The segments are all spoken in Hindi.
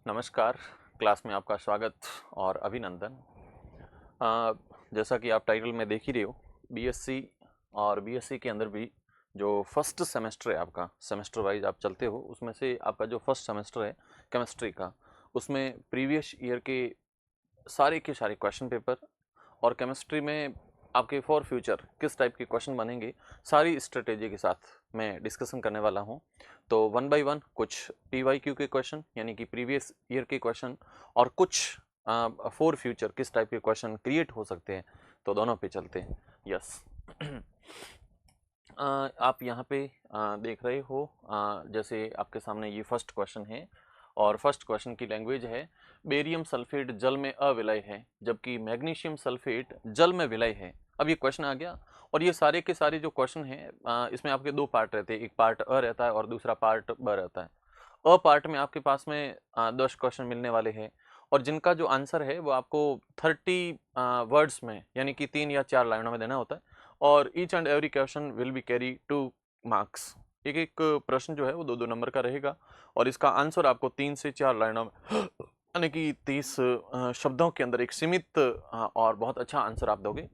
नमस्कार, क्लास में आपका स्वागत और अभिनंदन। जैसा कि आप टाइटल में देख ही रहे हो, बीएससी और बीएससी के अंदर भी जो फर्स्ट सेमेस्टर है आपका, सेमेस्टर वाइज आप चलते हो, उसमें से आपका जो फर्स्ट सेमेस्टर है केमिस्ट्री का, उसमें प्रीवियस ईयर के सारे क्वेश्चन पेपर और केमिस्ट्री में आपके फॉर फ्यूचर किस टाइप के क्वेश्चन बनेंगे, सारी स्ट्रेटेजी के साथ मैं डिस्कशन करने वाला हूं। तो वन बाय वन कुछ पीवाईक्यू के क्वेश्चन यानी कि प्रीवियस ईयर के क्वेश्चन और कुछ फॉर फ्यूचर किस टाइप के क्वेश्चन क्रिएट हो सकते हैं, तो दोनों पे चलते हैं। यस आप यहाँ पे देख रहे हो, जैसे आपके सामने ये फर्स्ट क्वेश्चन है और फर्स्ट क्वेश्चन की लैंग्वेज है बेरियम सल्फेट जल में अविलय है जबकि मैग्नीशियम सल्फेट जल में विलय है। अब ये क्वेश्चन आ गया और ये सारे के सारे जो क्वेश्चन हैं इसमें आपके दो पार्ट रहते हैं, एक पार्ट अ रहता है और दूसरा पार्ट ब रहता है। अ पार्ट में आपके पास में 10 क्वेश्चन मिलने वाले हैं और जिनका जो आंसर है वो आपको 30 वर्ड्स में यानी कि 3 या 4 लाइनों में देना होता है और each and every question will be carry 2 marks. एक एक प्रश्न जो है वो 2-2 नंबर का रहेगा और इसका आंसर आपको 3 से 4 लाइनों में यानी कि 30 शब्दों के अंदर एक सीमित और बहुत अच्छा आंसर आप दोगे।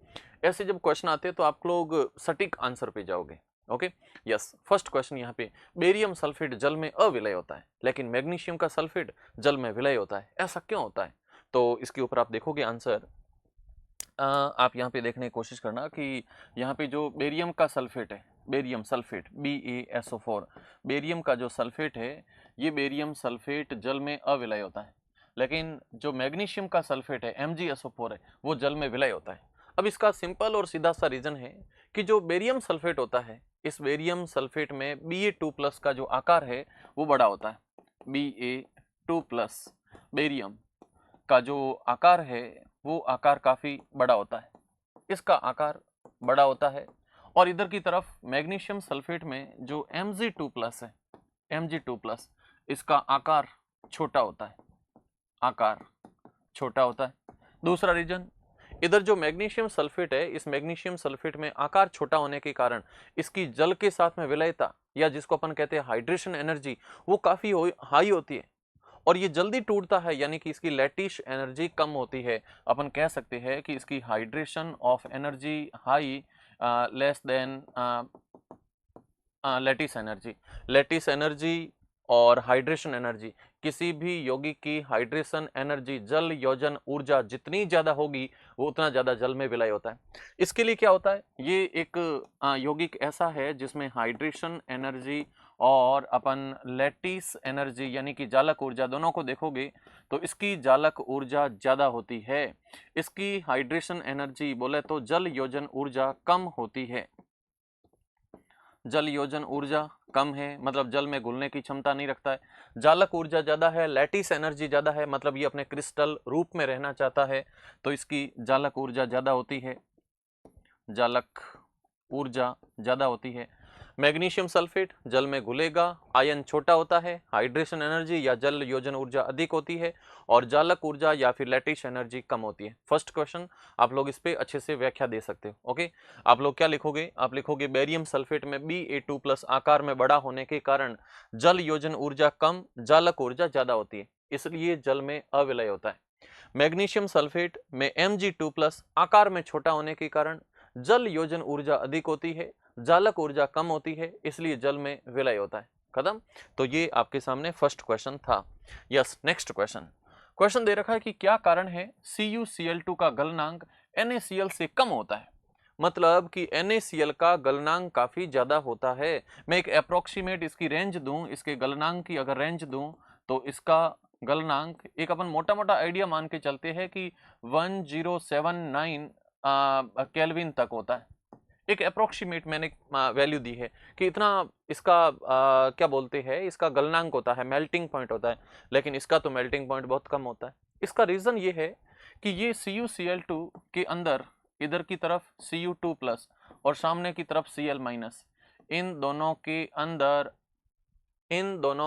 ऐसे जब क्वेश्चन आते हैं तो आप लोग सटीक आंसर पे जाओगे। Okay, yes. फर्स्ट क्वेश्चन यहाँ पे, बेरियम सल्फेट जल में अविलय होता है लेकिन मैग्नीशियम का सल्फेट जल में विलय होता है, ऐसा क्यों होता है? तो इसके ऊपर आप देखोगे आंसर। आप यहाँ पे देखने की कोशिश करना कि यहाँ पे जो बेरियम का सल्फेट है, बेरियम सल्फेट BaSO4, बेरियम का जो सल्फेट है ये बेरियम सल्फेट जल में अविलय होता है, लेकिन जो मैग्नीशियम का सल्फेट है MgSO4 है वो जल में विलय होता है। अब इसका सिंपल और सीधा सा रीजन है कि जो बेरियम सल्फेट होता है, इस बेरियम सल्फेट में Ba2+ का जो आकार है वो बड़ा होता है। Ba2+ बेरियम का जो आकार है वो आकार काफी बड़ा होता है, इसका आकार बड़ा होता है। और इधर की तरफ मैग्नीशियम सल्फेट में जो Mg2+ है, Mg2+, इसका आकार छोटा होता है, आकार छोटा होता है। दूसरा रीजन, इधर जो मैग्नीशियम सल्फेट है, इस मैग्नीशियम सल्फेट में आकार छोटा होने के कारण इसकी जल के साथ में विलयता या जिसको अपन कहते हैं हाइड्रेशन एनर्जी, वो काफी हाई होती है और ये जल्दी टूटता है, यानी कि इसकी लैटिश एनर्जी कम होती है। अपन कह सकते हैं कि इसकी hydration of energy high, less than lattice energy. Lattice energy और हाइड्रेशन एनर्जी, किसी भी यौगिक की हाइड्रेशन एनर्जी, जल योजन ऊर्जा जितनी ज्यादा होगी वो उतना ज्यादा जल में विलय होता है। इसके लिए क्या होता है, ये एक यौगिक ऐसा है जिसमें हाइड्रेशन एनर्जी और अपन लैटिस एनर्जी यानी कि जालक ऊर्जा दोनों को देखोगे तो इसकी जालक ऊर्जा ज्यादा होती है, इसकी हाइड्रेशन एनर्जी बोले तो जल योजन ऊर्जा कम होती है। जल योजन ऊर्जा कम है मतलब जल में घुलने की क्षमता नहीं रखता है। जालक ऊर्जा ज्यादा है, लैटिस एनर्जी ज्यादा है, मतलब ये अपने क्रिस्टल रूप में रहना चाहता है तो इसकी जालक ऊर्जा ज्यादा होती है, जालक ऊर्जा ज्यादा होती है। मैग्नीशियम सल्फेट जल में घुलेगा, आयन छोटा होता है, हाइड्रेशन एनर्जी या जल योजन ऊर्जा अधिक होती है और जालक ऊर्जा या फिर लैटिश एनर्जी कम होती है। फर्स्ट क्वेश्चन आप लोग इस पे अच्छे से व्याख्या दे सकते हो। ओके, आप लोग क्या लिखोगे, आप लिखोगे बेरियम सल्फेट में Ba2+ आकार में बड़ा होने के कारण जल योजन ऊर्जा कम, जालक ऊर्जा ज्यादा होती है, इसलिए जल में अविलय होता है। मैग्नीशियम सल्फेट में Mg2+ आकार में छोटा होने के कारण जल योजन ऊर्जा अधिक होती है, जालक ऊर्जा कम होती है, इसलिए जल में विलय होता है। खत्म। तो ये आपके सामने फर्स्ट क्वेश्चन था। Yes, next question. क्वेश्चन दे रखा है कि क्या कारण है CuCl2 का गलनांक NaCl से कम होता है, मतलब कि NaCl का गलनांक काफी ज्यादा होता है। मैं एक अप्रोक्सीमेट इसकी रेंज दूं, इसके गलनांक की अगर रेंज दूं तो इसका गलनांक एक अपन मोटा मोटा आइडिया मान के चलते हैं कि 1079 केल्विन तक होता है। एक अप्रोक्सीमेट मैंने वैल्यू दी है कि इतना इसका क्या बोलते हैं, इसका गलनांक होता है, मेल्टिंग पॉइंट होता है, लेकिन इसका तो मेल्टिंग पॉइंट बहुत कम होता है। इसका रीजन ये है कि ये CuCl2 के अंदर इधर की तरफ Cu2+ और सामने की तरफ Cl-, इन दोनों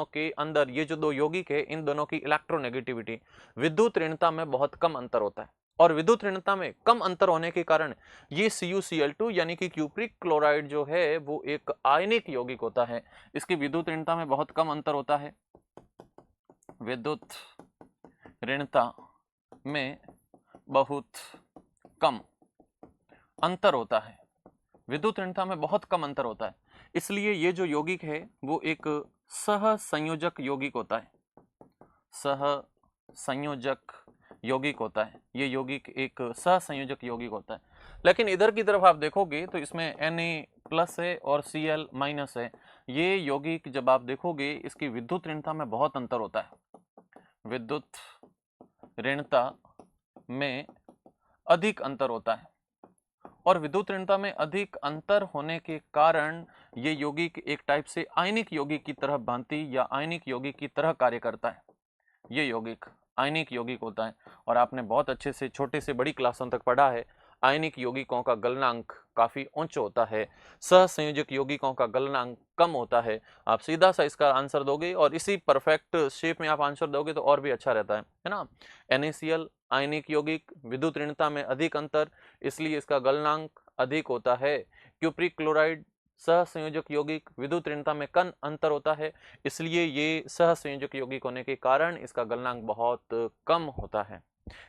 के अंदर ये जो दो यौगिक है, इन दोनों की इलेक्ट्रोनेगेटिविटी, विद्युत ऋणता में बहुत कम अंतर होता है और विद्युत ऋणता में कम अंतर होने के कारण ये CuCl2 यानी कि क्यूप्रिक क्लोराइड जो है वो एक आयनिक यौगिक होता है। इसकी विद्युत ऋणता में बहुत कम अंतर होता है, विद्युत ऋणता में बहुत कम अंतर होता है, विद्युत ऋणता में बहुत कम अंतर होता है, इसलिए ये जो यौगिक है वो एक सहसंयोजक यौगिक होता है, सहसंयोजक यौगिक होता है। ये यौगिक एक सहसंयोजक यौगिक होता है। लेकिन इधर की तरफ आप देखोगे तो इसमें Na+ है और Cl- है। ये यौगिक जब आप देखोगे इसकी विद्युत ऋणता में बहुत अंतर होता है, विद्युत ऋणता में अधिक अंतर होता है, और विद्युत ऋणता में अधिक अंतर होने के कारण ये यौगिक एक टाइप से आयनिक यौगिक की तरह भांति या आयनिक यौगिक की तरह कार्य करता है। ये यौगिक आयनिक यौगिक होता है, और आपने बहुत अच्छे से छोटे से बड़ी क्लासों तक पढ़ा है। आयनिक यौगिकों का गलनांक काफी उच्च होता है, सहसंयोजक यौगिकों का गलनांक कम होता है। आप सीधा सा इसका आंसर दोगे और इसी परफेक्ट शेप में आप आंसर दोगे तो और भी अच्छा रहता है ना। NaCl आयनिक यौगिक, विद्युत ऋणता में अधिक अंतर, इसलिए इसका गलनांक अधिक होता है। क्यूप्रिक क्लोराइड सहसंयोजक यौगिक, विद्युत ऋणता में कम अंतर होता है, इसलिए ये सहसंयोजक यौगिक होने के कारण इसका गलनांक बहुत कम होता है।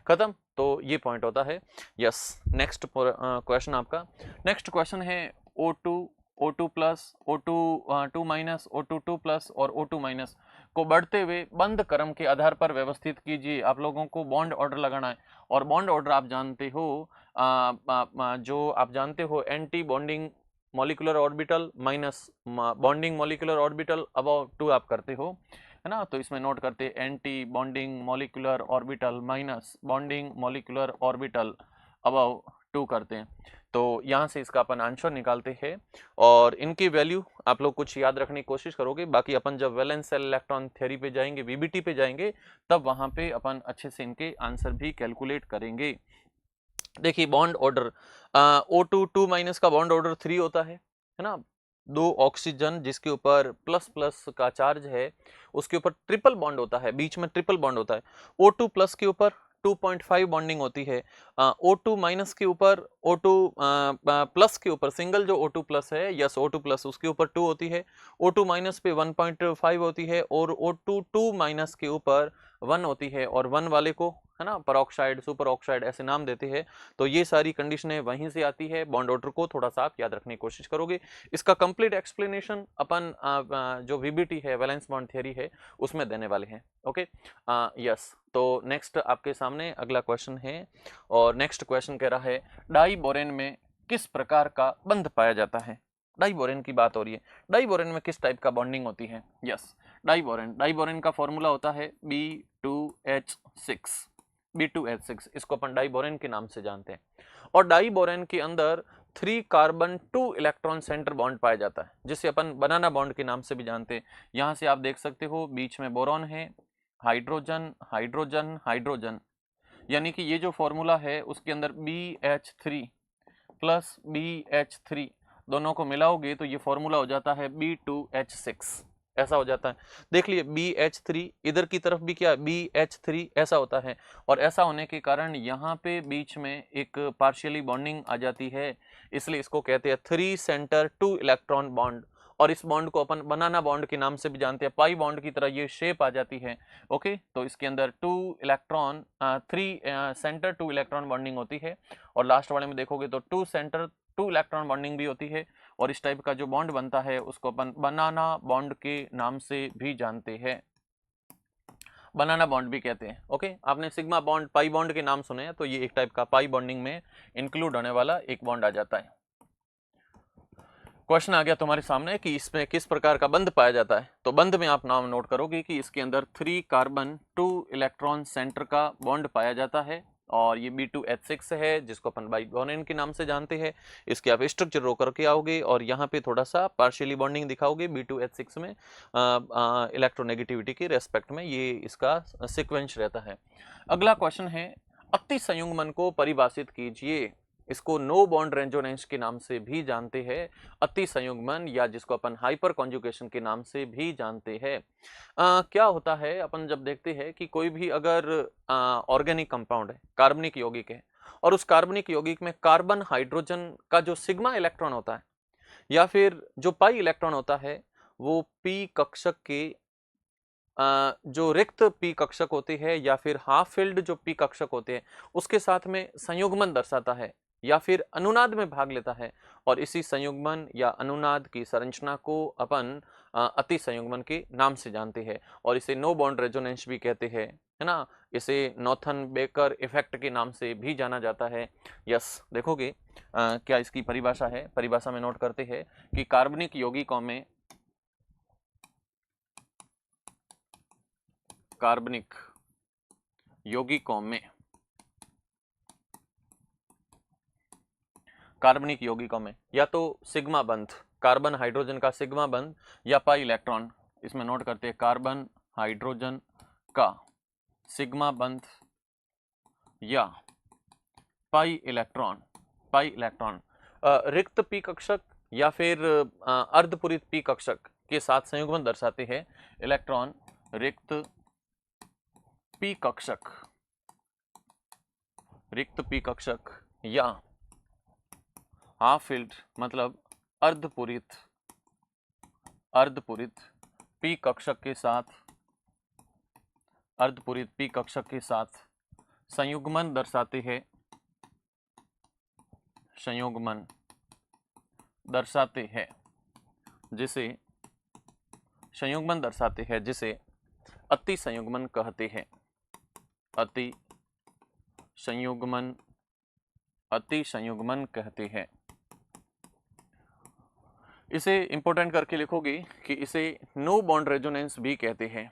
खत्म। तो ये पॉइंट होता है। यस, नेक्स्ट क्वेश्चन आपका, नेक्स्ट क्वेश्चन है O2 O2 plus O2 2 minus O2 2 plus और O2 माइनस को बढ़ते हुए बंद क्रम के आधार पर व्यवस्थित कीजिए। आप लोगों को बॉन्ड ऑर्डर लगाना है, और बॉन्ड ऑर्डर आप जानते हो जो आप जानते हो anti bonding molecular orbital minus bonding molecular orbital about 2 आप करते हो, है ना। तो इसमें नोट करते हैं anti bonding molecular orbital minus bonding molecular orbital above 2 करते हैं। तो यहाँ से इसका अपन आंसर निकालते हैं, और इनकी वैल्यू आप लोग कुछ याद रखने की कोशिश करोगे। बाकी अपन जब वैलेंस सेल इलेक्ट्रॉन थ्योरी पे जाएंगे, VBT पे जाएंगे, तब वहां पे अपन अच्छे से इनके आंसर भी कैलकुलेट करेंगे। देखिए बॉन्ड ऑर्डर, O2 2 माइनस का बॉन्ड ऑर्डर 3 होता है ना। 2 ऑक्सीजन जिसके ऊपर प्लस प्लस का चार्ज है, उसके ऊपर ट्रिपल बॉन्ड होता है, बीच में ट्रिपल बॉन्ड होता है। O2 प्लस के ऊपर 2.5 बॉन्डिंग होती है। O2 माइनस के ऊपर O2 प्लस के ऊपर सिंगल जो O2 प्लस है, यस O2 प्लस, उसके ऊपर 2 होती है। O2 माइनस पे 1.5 होती है, और O2 2 माइनस के ऊपर 1 होती है, और 1 वाले को, है ना, परऑक्साइड सुपर ऑक्साइड ऐसे नाम देते हैं। तो ये सारी कंडीशनें वहीं से आती है। बॉन्ड ऑर्डर को थोड़ा सा आप याद रखने की कोशिश करोगे। इसका कंप्लीट एक्सप्लेनेशन अपन जो VBT है, वैलेंस बॉन्ड थ्योरी है, उसमें देने वाले हैं। Okay, yes. तो नेक्स्ट आपके सामने अगला क्वेश्चन है, और नेक्स्ट क्वेश्चन कह रहा है डाइबोरेन में किस प्रकार का बंध पाया जाता है। डाइबोरेन की बात हो रही है, डाइबोरेन में किस टाइप का बॉन्डिंग होती है। यस, डाइबोरेन का फॉर्मूला होता है B2H6, B2H6, इसको अपन डाइबोरेन के नाम से जानते हैं। और डाइबोरेन के अंदर 3 कार्बन 2 इलेक्ट्रॉन सेंटर बॉन्ड पाया जाता है, जिसे अपन बनाना बॉन्ड के नाम से भी जानते हैं। यहां से आप देख सकते हो बीच में बोरॉन है, हाइड्रोजन हाइड्रोजन हाइड्रोजन, यानी कि ये जो फॉर्मूला है उसके अंदर BH3 प्लस BH3 दोनों को मिलाओगे तो ये फॉर्मूला हो जाता है B2H6, ऐसा हो जाता है। देख लिए BH3, इधर की तरफ भी क्या BH3 ऐसा होता है, और ऐसा होने के कारण यहाँ पे बीच में एक पार्शियली बॉन्डिंग आ जाती है, इसलिए इसको कहते हैं 3 सेंटर 2 इलेक्ट्रॉन बॉन्ड। और इस बॉन्ड को अपन बनाना बॉन्ड के नाम से भी जानते हैं, पाई बॉन्ड की तरह ये शेप आ जाती है। ओके, तो इसके अंदर 2 इलेक्ट्रॉन 3 सेंटर 2 इलेक्ट्रॉन बॉन्डिंग होती है, और लास्ट वाले में देखोगे तो 2 सेंटर 2 इलेक्ट्रॉन बॉन्डिंग भी होती है। और इस टाइप का जो बॉन्ड बनता है उसको अपन बनाना बॉन्ड के नाम से भी जानते हैं, बनाना बॉन्ड भी कहते हैं। ओके, आपने सिग्मा बॉन्ड पाई बॉन्ड के नाम सुने हैं, तो ये एक टाइप का पाई बॉन्डिंग में इंक्लूड होने वाला एक बॉन्ड आ जाता है। क्वेश्चन आ गया तुम्हारे सामने कि इसमें किस प्रकार का बंध पाया जाता है। तो बंध में आप नाम नोट करोगे कि इसके अंदर 3 कार्बन 2 इलेक्ट्रॉन सेंटर का बॉन्ड पाया जाता है, और ये B2H6 है, जिसको अपन बाइबोरेन के नाम से जानते हैं। इसके आप स्ट्रक्चर रो करके आओगे, और यहाँ पे थोड़ा सा पार्शियली बॉन्डिंग दिखाओगे B2H6 में, इलेक्ट्रोनेगेटिविटी के रेस्पेक्ट में ये इसका सिक्वेंस रहता है। अगला क्वेश्चन है अति संयुग्मन को परिभाषित कीजिए। इसको नो बॉन्ड रेजोनेंस के नाम से भी जानते हैं, अति संयुग्मन, या जिसको अपन हाइपर कॉन्जुगेशन के नाम से भी जानते हैं। क्या होता है, अपन जब देखते हैं कि कोई भी अगर ऑर्गेनिक कंपाउंड है, कार्बनिक यौगिक है, और उस कार्बनिक यौगिक में कार्बन हाइड्रोजन का जो सिग्मा इलेक्ट्रॉन होता है, या फिर जो पाई इलेक्ट्रॉन होता है, वो p कक्षक के जो रिक्त पी कक्षक होती है या फिर हाफ फिल्ड जो पी कक्षक होते हैं उसके साथ में संयुग्मन दर्शाता है या फिर अनुनाद में भाग लेता है, और इसी संयुग्मन या अनुनाद की संरचना को अपन अति संयुग्मन के नाम से जानते हैं और इसे नो बॉन्ड रेजोनेंस भी कहते हैं, है ना। इसे नॉर्थन बेकर इफेक्ट के नाम से भी जाना जाता है। यस, देखोगे क्या इसकी परिभाषा है, परिभाषा में नोट करते हैं कि कार्बनिक यौगिकों में कार्बनिक यौगिकों में कार्बनिक यौगिकों में या तो सिग्मा बंध, कार्बन हाइड्रोजन का सिग्मा बंध या पाई इलेक्ट्रॉन, इसमें नोट करते हैं कार्बन हाइड्रोजन का सिग्मा बंध या पाई इलेक्ट्रॉन, पाई इलेक्ट्रॉन रिक्त पी कक्षक या फिर अर्धपूरित पी कक्षक के साथ संयुग्मन दर्शाते हैं। इलेक्ट्रॉन रिक्त पी कक्षक, रिक्त पी कक्षक या हाफ फिल्ड मतलब अर्धपूरित, अर्धपूरित पी कक्षक के साथ, अर्धपूरित पी कक्षक के साथ संयुग्मन दर्शाते हैं, संयुग्मन दर्शाते हैं जिसे संयुग्मन दर्शाते हैं जिसे अति संयुग्मन कहते हैं, अति संयुग्मन, अति संयुग्मन कहते हैं। इसे इंपॉर्टेंट करके लिखोगे कि इसे नो बॉन्ड रेजोनेंस भी कहते हैं,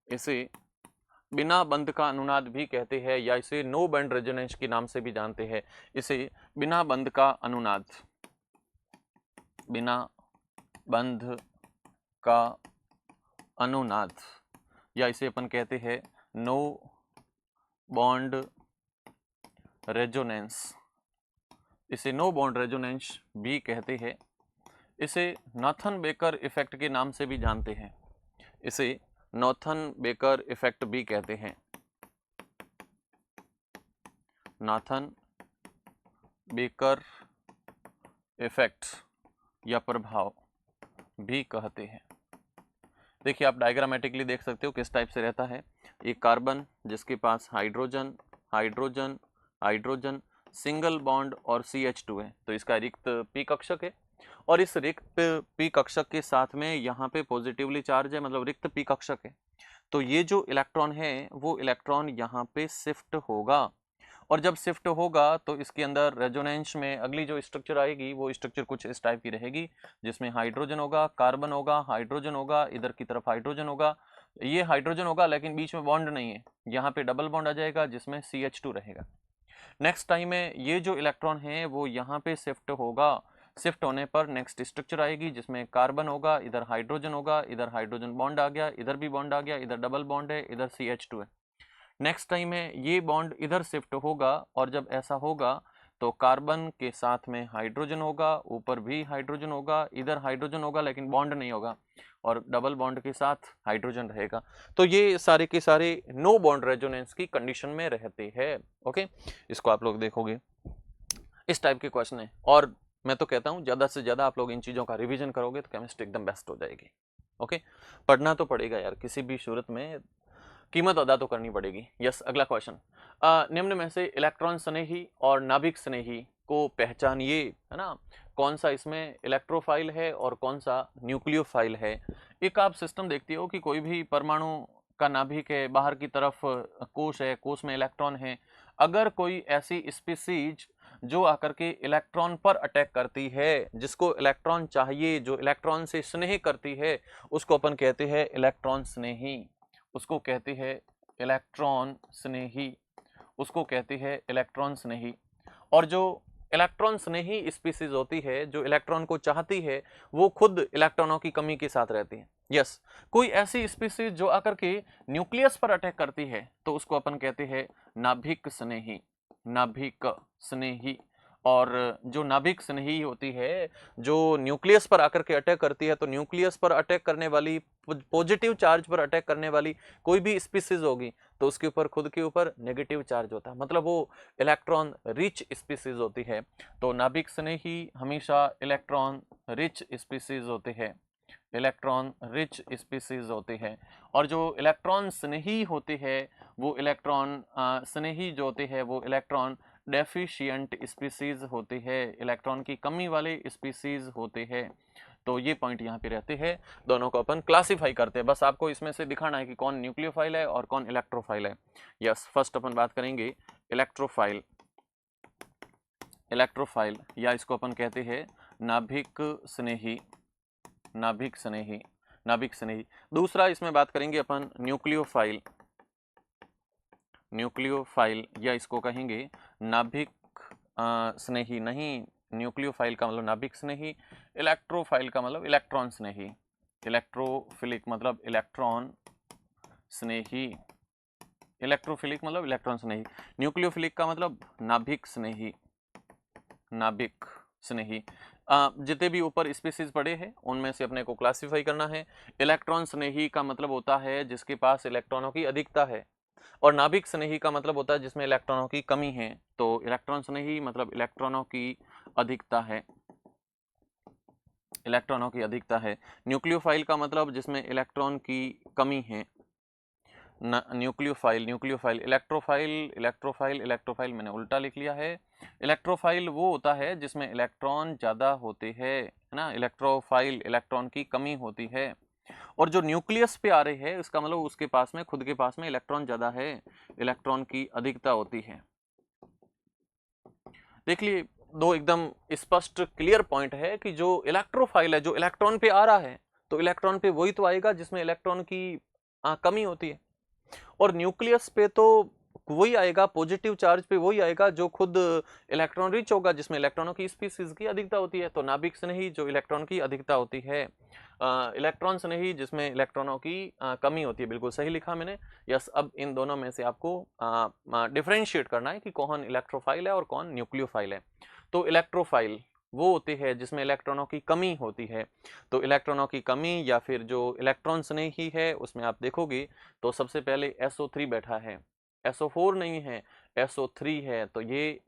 इसे बिना बंध का अनुनाद भी कहते हैं या इसे नो बॉन्ड रेजोनेंस के नाम से भी जानते हैं। इसे बिना बंध का अनुनाद, बिना बंध का अनुनाद या इसे अपन कहते हैं नो बॉन्ड रेजोनेंस, इसे नो बॉन्ड रेजोनेंस भी कहते हैं। इसे नॉर्थन बेकर इफेक्ट के नाम से भी जानते हैं, इसे नॉर्थन बेकर इफेक्ट भी कहते हैं, नॉर्थन बेकर इफेक्ट या प्रभाव भी कहते हैं। देखिए आप डायग्रामेटिकली देख सकते हो किस टाइप से रहता है। एक कार्बन जिसके पास hydrogen hydrogen hydrogen single bond और CH2 है, तो इसका रिक्त पी कक्षक है और इस रिक्त पी कक्षक के साथ में यहाँ पे पॉजिटिवली चार्ज है, मतलब रिक्त पी कक्षक है। तो ये जो इलेक्ट्रॉन है वो इलेक्ट्रॉन यहाँ पे शिफ्ट होगा और जब शिफ्ट होगा तो इसके अंदर रेजोनेंस में अगली जो स्ट्रक्चर आएगी वो स्ट्रक्चर कुछ इस टाइप की रहेगी, जिसमें हाइड्रोजन होगा, कार्बन होगा, हाइड्रोजन होगा, इधर की तरफ हाइड्रोजन होगा, ये हाइड्रोजन होगा लेकिन बीच में बॉन्ड नहीं है, यहाँ पे डबल बॉन्ड आ जाएगा जिसमें CH2 रहेगा। नेक्स्ट टाइम में ये जो इलेक्ट्रॉन है वो यहाँ पे शिफ्ट होगा, शिफ्ट होने पर नेक्स्ट स्ट्रक्चर आएगी जिसमें कार्बन होगा, इधर हाइड्रोजन होगा, इधर हाइड्रोजन बॉन्ड आ गया, इधर भी बॉन्ड आ गया, इधर डबल बॉन्ड है, इधर CH2 है। नेक्स्ट टाइम में ये बॉन्ड इधर शिफ्ट होगा और जब ऐसा होगा तो कार्बन के साथ में हाइड्रोजन होगा, ऊपर भी हाइड्रोजन होगा, इधर हाइड्रोजन होगा लेकिन बॉन्ड नहीं होगा और डबल बॉन्ड के साथ हाइड्रोजन रहेगा। तो ये सारे के सारे नो बॉन्ड रेजोनेंस की कंडीशन में रहते हैं। ओके, इसको आप लोग देखोगे इस टाइप के क्वेश्चन है और मैं तो कहता हूँ ज़्यादा से ज़्यादा आप लोग इन चीज़ों का रिवीजन करोगे तो केमिस्ट्री एकदम बेस्ट हो जाएगी। ओके, पढ़ना तो पड़ेगा यार, किसी भी सूरत में कीमत अदा तो करनी पड़ेगी। यस, अगला क्वेश्चन, निम्न में से इलेक्ट्रॉन स्नेही और नाभिक स्नेही को पहचानिए, है ना। कौन सा इसमें इलेक्ट्रोफाइल है और कौन सा न्यूक्लियोफाइल है। एक आप सिस्टम देखते हो कि कोई भी परमाणु का नाभिक है, बाहर की तरफ कोश है, कोश में इलेक्ट्रॉन है, अगर कोई ऐसी स्पीसीज जो आकर के इलेक्ट्रॉन पर अटैक करती है, जिसको इलेक्ट्रॉन चाहिए, जो इलेक्ट्रॉन से स्नेह करती है, उसको अपन कहते हैं इलेक्ट्रॉन स्नेही, उसको कहते हैं इलेक्ट्रॉन स्नेही, उसको कहते हैं इलेक्ट्रॉन स्नेही। और जो इलेक्ट्रॉन स्नेही स्पीसीज होती है, जो इलेक्ट्रॉन को चाहती है, वो खुद इलेक्ट्रॉनों की कमी के साथ रहती है। यस, कोई ऐसी स्पीसीज जो आकर के न्यूक्लियस पर अटैक करती है तो उसको अपन कहते हैं नाभिक स्नेही, नाभिक स्नेही। और जो नाभिक स्नेही होती है, जो न्यूक्लियस पर आकर के अटैक करती है, तो न्यूक्लियस पर अटैक करने वाली, पॉजिटिव चार्ज पर अटैक करने वाली कोई भी स्पीसीज होगी तो उसके ऊपर खुद के ऊपर नेगेटिव चार्ज होता है, मतलब वो इलेक्ट्रॉन रिच स्पीसीज होती है। तो नाभिक स्नेही हमेशा इलेक्ट्रॉन रिच स्पीसीज होते हैं, इलेक्ट्रॉन रिच स्पीसीज होते हैं, और जो इलेक्ट्रॉन स्नेही होते हैं वो इलेक्ट्रॉन स्नेही जो होते हैं वो इलेक्ट्रॉन डेफिशिएंट स्पीसीज होते हैं, इलेक्ट्रॉन की कमी वाले स्पीसीज होते हैं। तो ये पॉइंट यहाँ पे रहते हैं, दोनों को अपन क्लासिफाई करते हैं। बस आपको इसमें से दिखाना है कि कौन न्यूक्लियोफाइल है और कौन इलेक्ट्रोफाइल है। यस, फर्स्ट अपन बात करेंगे इलेक्ट्रोफाइल। इलेक्ट्रोफाइल या इसको अपन कहते हैं नाभिक स्नेही, नाभिक स्नेही, नाभिक स्नेही। दूसरा इसमें बात करेंगे अपन न्यूक्लियोफाइल, न्यूक्लियोफाइल या इसको कहेंगे नाभिक स्नेही। नहीं, न्यूक्लियोफाइल का मतलब नाभिक स्नेही, इलेक्ट्रोफाइल का मतलब इलेक्ट्रॉन स्नेही। इलेक्ट्रोफिलिक मतलब इलेक्ट्रॉन स्नेही, इलेक्ट्रोफिलिक मतलब इलेक्ट्रॉन स्नेही। न्यूक्लियोफिलिक का मतलब नाभिक स्नेही, नाभिक स्नेही। जितने भी ऊपर स्पीसीज पड़े हैं उनमें से अपने को क्लासिफाई करना है। इलेक्ट्रॉन स्नेही का मतलब होता है जिसके पास इलेक्ट्रॉनों की अधिकता है, और नाभिक स्नेही का मतलब होता है जिसमें इलेक्ट्रॉनों की कमी है। तो इलेक्ट्रॉन स्नेही मतलब इलेक्ट्रॉनों की अधिकता है, इलेक्ट्रॉनों की अधिकता है। न्यूक्लियोफाइल का मतलब जिसमें इलेक्ट्रॉन की कमी है। Nucleophile, nucleophile, electrophile, electrophile, electrophile मैंने उल्टा लिख लिया है। इलेक्ट्रोफाइल वो होता है जिसमें इलेक्ट्रॉन ज़्यादा होते हैं, है ना। इलेक्ट्रोफाइल इलेक्ट्रॉन की कमी होती है। और जो न्यूक्लियस पे आ रहे हैं इसका मतलब उसके पास में, खुद के पास में इलेक्ट्रॉन ज़्यादा है, इलेक्ट्रॉन की अधिकता होती है। देख लिए, दो एकदम स्पष्ट क्लियर पॉइंट है कि जो इलेक्ट्रोफाइल है, जो इलेक्ट्रॉन पे आ रहा है, तो इलेक्ट्रॉन पे वही तो आएगा जिसमें इलेक्ट्रॉन की कमी होती है। और न्यूक्लियस पे तो वही आएगा, पॉजिटिव चार्ज पे वही आएगा जो खुद इलेक्ट्रॉन रिच होगा, जिसमें इलेक्ट्रॉनों की स्पीसीज की अधिकता होती है। तो नाभिक से नहीं जो इलेक्ट्रॉन की अधिकता होती है, इलेक्ट्रॉन से नहीं जिसमें इलेक्ट्रॉनों की कमी होती है। बिल्कुल सही लिखा मैंने। यस, अब इन दोनों में से आपको डिफरेंशिएट करना है कि कौन इलेक्ट्रोफाइल है और कौन न्यूक्लियोफाइल है। तो इलेक्ट्रोफाइल वो होते हैं जिसमें इलेक्ट्रॉनों की कमी होती है। तो इलेक्ट्रॉनों की कमी या फिर जो इलेक्ट्रॉन से नहीं है उसमें आप देखोगे तो सबसे पहले SO3 बैठा है, SO4 नहीं है, SO3 है, तो ये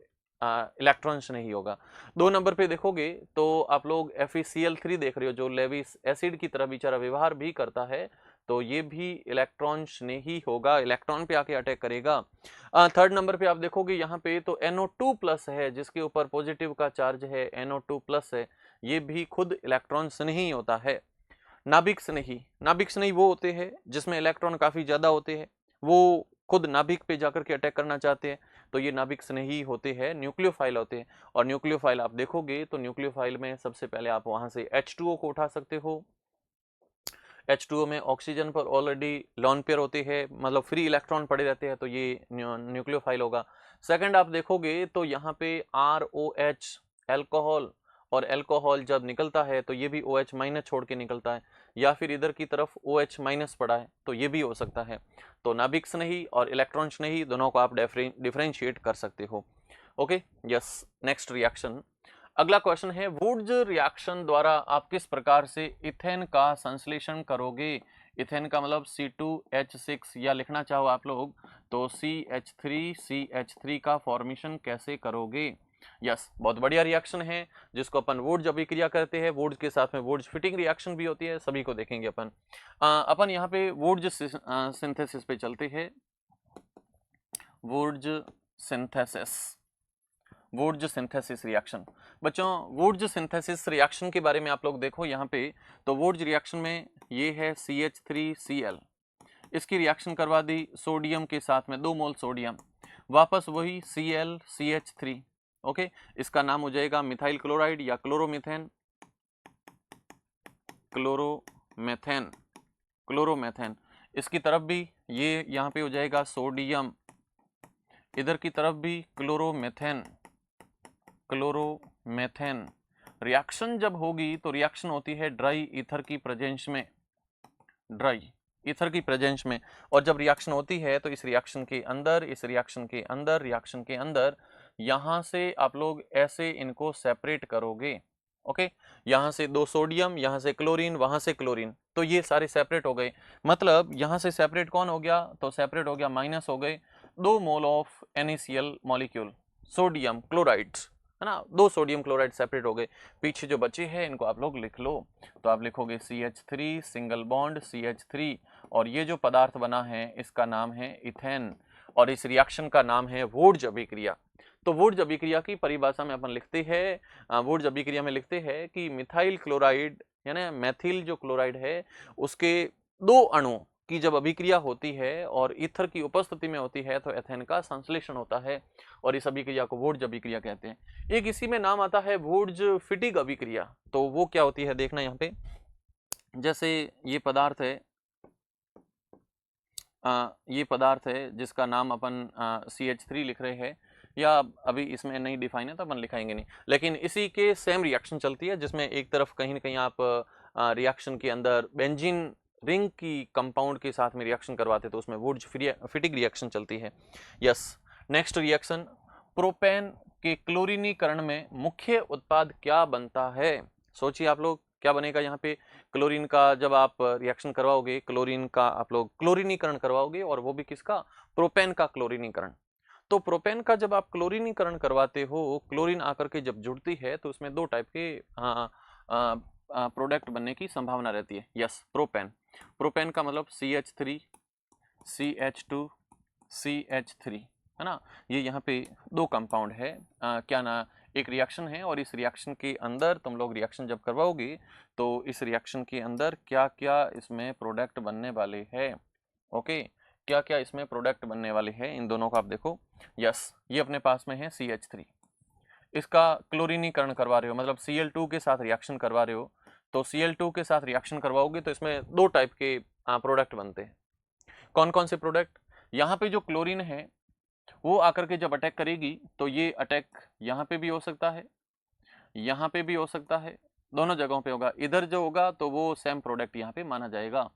इलेक्ट्रॉन्स नहीं होगा। 2 नंबर पे देखोगे तो आप लोग FeCl3 देख रहे हो जो लेविस एसिड की तरह बेचारा व्यवहार भी करता है, तो ये भी इलेक्ट्रॉन्स ने ही होगा, इलेक्ट्रॉन पे आके अटैक करेगा। 3rd नंबर पे आप देखोगे यहाँ पे तो NO2 प्लस है जिसके ऊपर पॉजिटिव का चार्ज है, NO2 प्लस है, ये भी खुद इलेक्ट्रॉन से नहीं होता है। नाभिक स्नेही, नाभिक स्नेही वो होते हैं जिसमें इलेक्ट्रॉन काफी ज्यादा होते हैं, वो खुद नाभिक पे जाकर के अटैक करना चाहते हैं, तो ये नाभिक स्नेही होते हैं, न्यूक्लियोफाइल होते हैं। और न्यूक्लियोफाइल आप देखोगे तो न्यूक्लियोफाइल में सबसे पहले आप वहां से H2O को उठा सकते हो। H2O में ऑक्सीजन पर ऑलरेडी लॉन पेयर होते हैं, मतलब फ्री इलेक्ट्रॉन पड़े रहते हैं, तो ये न्यूक्लियोफाइल होगा। सेकंड आप देखोगे तो यहाँ पे ROH एल्कोहल, और एल्कोहल जब निकलता है तो ये भी OH माइनस छोड़ के निकलता है, या फिर इधर की तरफ OH माइनस पड़ा है, तो ये भी हो सकता है। तो नाभिक स्नेही और इलेक्ट्रॉन स्नेही दोनों को आप डिफरेंशिएट कर सकते हो। Okay, yes, next reaction. अगला क्वेश्चन है वुड्स रिएक्शन द्वारा आप किस प्रकार से इथेन का संश्लेषण करोगे। इथेन का मतलब C2H6, या लिखना चाहो आप लोग तो CH3CH3 का फॉर्मेशन कैसे करोगे। यस, बहुत बढ़िया रिएक्शन है जिसको अपन वुड्स अभिक्रिया कहते हैं। वुड्स के साथ में वुड्स फिटिंग रिएक्शन भी होती है, सभी को देखेंगे अपन। अपन यहाँ पे वुड्स सिंथेसिस पे चलते हैं। Wurtz synthesis, Wurtz synthesis reaction. बच्चों, वुड्स सिंथेसिस रिएक्शन के बारे में आप लोग देखो यहाँ पे, तो वुड्स रिएक्शन में ये है CH3Cl, इसकी रिएक्शन करवा दी सोडियम के साथ में, 2 मोल सोडियम, वापस वही ClCH3। ओके, इसका नाम हो जाएगा मिथाइल क्लोराइड या क्लोरोमीथेन, क्लोरोमेथेन, क्लोरोमेथेन। इसकी तरफ भी ये यहाँ पे हो जाएगा सोडियम, इधर की तरफ भी क्लोरोमेथेन, क्लोरोमेथेन। रिएक्शन जब होगी तो रिएक्शन होती है ड्राई ईथर की प्रेजेंस में, ड्राई ईथर की प्रेजेंस में। और जब रिएक्शन होती है तो इस रिएक्शन के अंदर, इस रिएक्शन के अंदर, रिएक्शन के अंदर यहाँ से आप लोग ऐसे इनको सेपरेट करोगे। ओके, यहाँ से 2 सोडियम, यहाँ से क्लोरीन, वहां से क्लोरीन, तो ये सारे सेपरेट हो गए। मतलब यहाँ से सेपरेट कौन हो गया, तो सेपरेट हो गया, माइनस हो गए 2 mole of NaCl molecule, sodium chlorides, है है ना, 2 सोडियम क्लोराइड सेपरेट हो गए, पीछे जो बचे हैं इनको आप लोग लिख लो। तो आप लिखोगे CH3 सिंगल बॉन्ड CH3 और ये जो पदार्थ बना है इसका नाम है इथेन और इस रिएक्शन का नाम है वुर्ज अभिक्रिया। तो वुर्ज अभिक्रिया की परिभाषा में अपन लिखते हैं, वुर्ज अभिक्रिया में लिखते हैं कि मिथाइल क्लोराइड यानी मैथिल जो क्लोराइड है उसके 2 अणु की जब अभिक्रिया होती है और ईथर की उपस्थिति में होती है तो एथेन का संश्लेषण होता है और इस अभिक्रिया को वुर्ज अभिक्रिया कहते हैं। एक इसी में नाम आता है वुर्ज फिटिग अभिक्रिया। तो वो क्या होती है देखना यहाँ पे, जैसे ये पदार्थ है, ये पदार्थ है जिसका नाम अपन CH3 लिख रहे हैं, या अभी इसमें नहीं डिफाइन है तो अपन लिखाएंगे नहीं, लेकिन इसी के सेम रिएक्शन चलती है जिसमें एक तरफ कहीं ना कहीं आप रिएक्शन के अंदर बेंजीन रिंग की कंपाउंड के साथ में रिएक्शन करवाते तो उसमें वुर्ज फिटिग रिएक्शन चलती है। यस, नेक्स्ट रिएक्शन, प्रोपेन के क्लोरीनीकरण में मुख्य उत्पाद क्या बनता है? सोचिए आप लोग क्या बनेगा यहाँ पे, क्लोरीन का जब आप रिएक्शन करवाओगे, क्लोरीन का आप लोग क्लोरीनीकरण करवाओगे और वो भी किसका, प्रोपेन का क्लोरीनीकरण। तो प्रोपेन का जब आप क्लोरीनीकरण करवाते हो, क्लोरीन आकर के जब जुड़ती है तो उसमें 2 टाइप के प्रोडक्ट बनने की संभावना रहती है। यस, प्रोपेन, प्रोपेन का मतलब CH3 CH2 CH3 है ना, ये यहाँ पे 2 कंपाउंड है, क्या ना, एक रिएक्शन है और इस रिएक्शन के अंदर तुम लोग रिएक्शन जब करवाओगे तो इस रिएक्शन के अंदर क्या क्या इसमें प्रोडक्ट बनने वाले हैं। ओके, क्या क्या इसमें प्रोडक्ट बनने वाले हैं इन दोनों का आप देखो। यस, ये अपने पास में है CH3, इसका क्लोरीनीकरण करवा रहे हो मतलब Cl2 के साथ रिएक्शन करवा रहे हो, तो Cl2 के साथ रिएक्शन करवाओगे तो इसमें 2 टाइप के प्रोडक्ट बनते हैं। कौन कौन से प्रोडक्ट, यहाँ पे जो क्लोरीन है वो आकर के जब अटैक करेगी तो ये अटैक यहाँ पे भी हो सकता है, यहाँ पे भी हो सकता है, दोनों जगहों पे होगा। इधर जो होगा तो वो सेम प्रोडक्ट यहाँ पे माना जाएगा।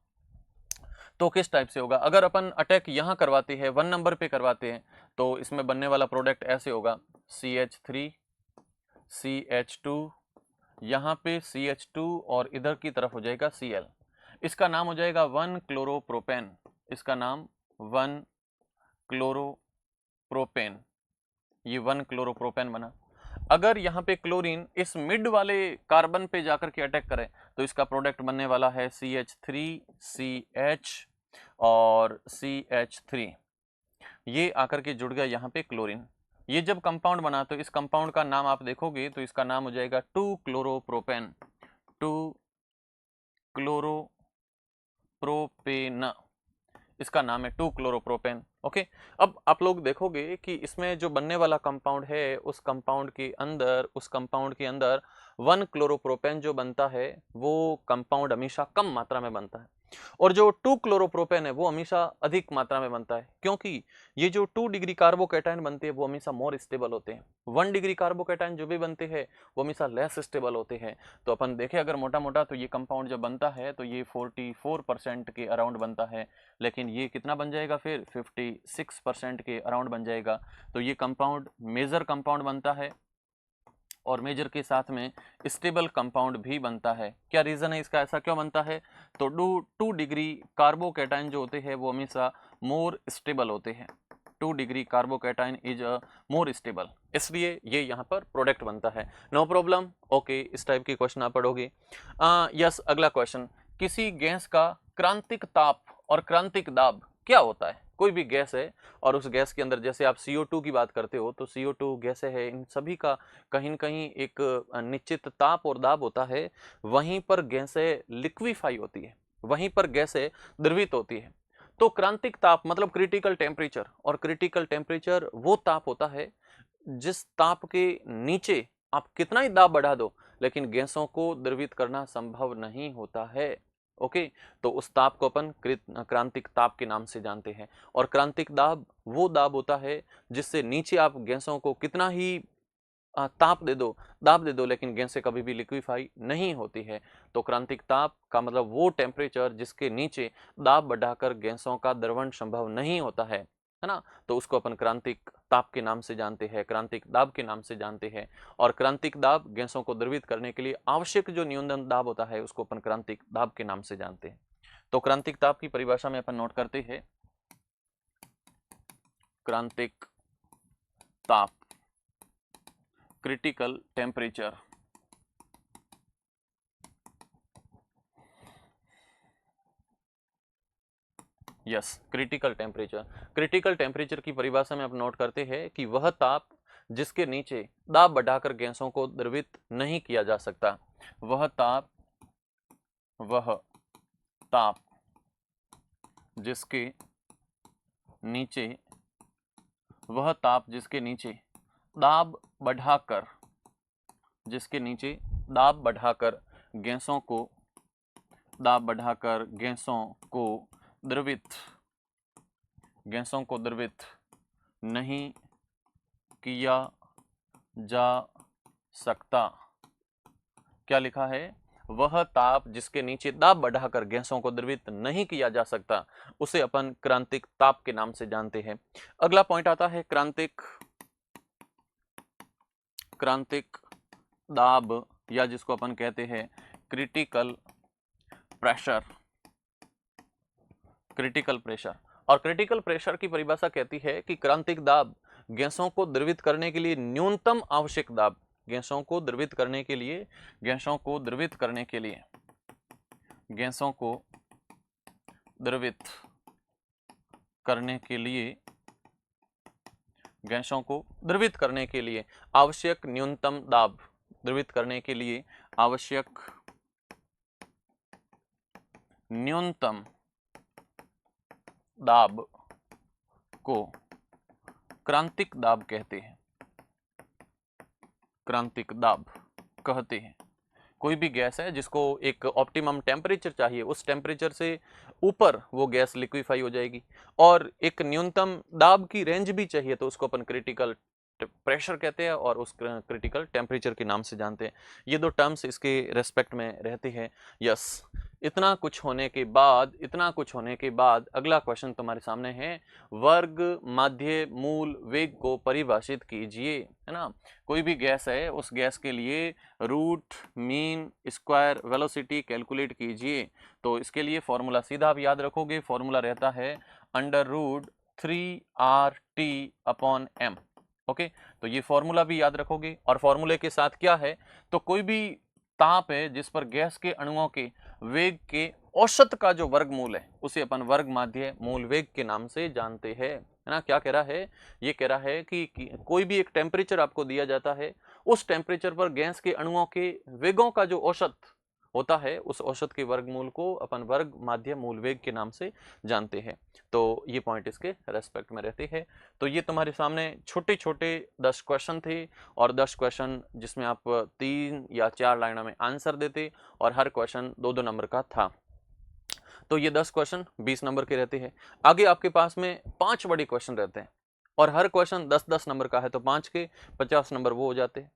तो किस टाइप से होगा, अगर अपन अटैक यहाँ करवाते हैं 1 नंबर पे करवाते हैं तो इसमें बनने वाला प्रोडक्ट ऐसे होगा, CH3 CH2, यहाँ पे CH2 और इधर की तरफ हो जाएगा Cl, इसका नाम हो जाएगा 1 क्लोरोप्रोपेन, इसका नाम 1 क्लोरोप्रोपेन, ये 1 क्लोरोप्रोपेन बना। अगर यहाँ पे क्लोरीन इस मिड वाले कार्बन पे जाकर के अटैक करे तो इसका प्रोडक्ट बनने वाला है CH3 CH और CH3, ये आकर के जुड़ गया यहाँ पे क्लोरीन। ये जब कंपाउंड बना तो इस कंपाउंड का नाम आप देखोगे तो इसका नाम हो जाएगा 2 क्लोरोप्रोपेन, 2 क्लोरोप्रोपेन, इसका नाम है 2 क्लोरोप्रोपेन। ओके, अब आप लोग देखोगे कि इसमें जो बनने वाला कंपाउंड है उस कंपाउंड के अंदर 1 क्लोरोप्रोपेन जो बनता है वो कंपाउंड हमेशा कम मात्रा में बनता है और जो 2 क्लोरोप्रोपेन है वो हमेशा अधिक मात्रा में बनता है, क्योंकि ये जो 2 डिग्री कार्बोकैटायन बनते हैं वो हमेशा मोर स्टेबल होते हैं, 1 डिग्री कार्बोकैटायन जो भी बनते हैं वो हमेशा लेस स्टेबल होते हैं। तो अपन देखें अगर मोटा मोटा तो ये कंपाउंड जब बनता है तो ये 44% के अराउंड बनता है, लेकिन ये कितना बन जाएगा फिर 56% के अराउंड बन जाएगा। तो ये कंपाउंड मेजर कंपाउंड बनता है और मेजर के साथ में स्टेबल कंपाउंड भी बनता है। क्या रीजन है इसका, ऐसा क्यों बनता है, तो 2 डिग्री कार्बोकैटायन जो होते हैं वो हमेशा मोर स्टेबल होते हैं, 2 degree carbocation is more stable, इसलिए ये यहाँ पर प्रोडक्ट बनता है। नो प्रॉब्लम, ओके, इस टाइप की क्वेश्चन आप पढ़ोगे। यस, अगला क्वेश्चन, किसी गैस का क्रांतिक ताप और क्रांतिक दाब क्या होता है? कोई भी गैस है और उस गैस के अंदर जैसे आप CO2 की बात करते हो तो CO2 गैस है, इन सभी का कहीं न कहीं एक निश्चित ताप और दाब होता है, वहीं पर गैसें लिक्विफाई होती है, वहीं पर गैसें द्रवित होती है। तो क्रांतिक ताप मतलब क्रिटिकल टेम्परेचर, और क्रिटिकल टेम्परेचर वो ताप होता है जिस ताप के नीचे आप कितना ही दाब बढ़ा दो लेकिन गैसों को द्रवित करना संभव नहीं होता है। ओके, तो उस ताप को अपन क्रांतिक ताप के नाम से जानते हैं। और क्रांतिक दाब वो दाब होता है जिससे नीचे आप गैसों को कितना ही दाब दे दो लेकिन गैसें कभी भी लिक्विफाई नहीं होती है। तो क्रांतिक ताप का मतलब वो टेम्परेचर जिसके नीचे दाब बढ़ाकर गैसों का द्रवण संभव नहीं होता है ना, तो उसको अपन क्रांतिक ताप के नाम से जानते हैं, क्रांतिक दाब के नाम से जानते हैं। और क्रांतिक दाब गैसों को द्रवित करने के लिए आवश्यक जो न्यूनतम दाब होता है उसको अपन क्रांतिक दाब के नाम से जानते हैं। तो क्रांतिक ताप की परिभाषा में अपन नोट करते हैं, क्रांतिक ताप critical temperature. Yes, critical temperature. Critical temperature की परिभाषा में आप नोट करते हैं कि वह ताप जिसके नीचे दाब बढ़ाकर गैसों को द्रवित नहीं किया जा सकता। वह ताप जिसके नीचे वह ताप जिसके नीचे दाब बढ़ाकर गैसों को द्रवित नहीं किया जा सकता। क्या लिखा है? वह ताप जिसके नीचे दाब बढ़ाकर गैसों को द्रवित नहीं किया जा सकता, उसे अपन क्रांतिक ताप के नाम से जानते हैं। अगला पॉइंट आता है क्रांतिक दाब, या जिसको अपन कहते हैं क्रिटिकल प्रेशर। और क्रिटिकल प्रेशर की परिभाषा कहती है कि क्रांतिक दाब गैसों को द्रवित करने के लिए न्यूनतम आवश्यक दाब, गैसों को द्रवित करने के लिए आवश्यक न्यूनतम दाब, द्रवित करने के लिए आवश्यक न्यूनतम दाब को क्रांतिक दाब कहते हैं। कोई भी गैस है जिसको एक ऑप्टिमम टेम्परेचर चाहिए, उस टेम्परेचर से ऊपर वो गैस लिक्विफाई हो जाएगी, और एक न्यूनतम दाब की रेंज भी चाहिए, तो उसको अपन क्रिटिकल प्रेशर कहते हैं और उस क्रिटिकल टेम्परेचर के नाम से जानते हैं। ये दो टर्म्स इसके रेस्पेक्ट में रहते हैं। यस, इतना कुछ होने के बाद अगला क्वेश्चन तुम्हारे सामने है, वर्ग माध्य मूल वेग को परिभाषित कीजिए, है ना। कोई भी गैस है, उस गैस के लिए root mean square velocity calculate कीजिए। तो इसके लिए फॉर्मूला सीधा आप याद रखोगे, फॉर्मूला रहता है √3RT/m। ओके, तो ये फॉर्मूला भी याद रखोगे, और फॉर्मूले के साथ क्या है, तो कोई भी ताप है जिस पर गैस के अणुओं के वेग के औसत का जो वर्गमूल है, उसे अपन वर्ग माध्य मूल वेग के नाम से जानते हैं, है ना। क्या कह रहा है? ये कह रहा है कि कोई भी एक टेम्परेचर आपको दिया जाता है, उस टेम्परेचर पर गैस के अणुओं के वेगों का जो औसत होता है, उस औसत के वर्गमूल को अपन वर्ग माध्य मूल वेग के नाम से जानते हैं। तो ये पॉइंट इसके रेस्पेक्ट में रहते हैं। तो ये तुम्हारे सामने छोटे छोटे 10 क्वेश्चन थे, और 10 क्वेश्चन जिसमें आप 3 या 4 लाइनों में आंसर देते, और हर क्वेश्चन 2-2 नंबर का था। तो ये 10 क्वेश्चन 20 नंबर के रहते हैं। आगे आपके पास में 5 बड़े क्वेश्चन रहते हैं, और हर क्वेश्चन 10-10 नंबर का है, तो 5 के 50 नंबर वो हो जाते हैं।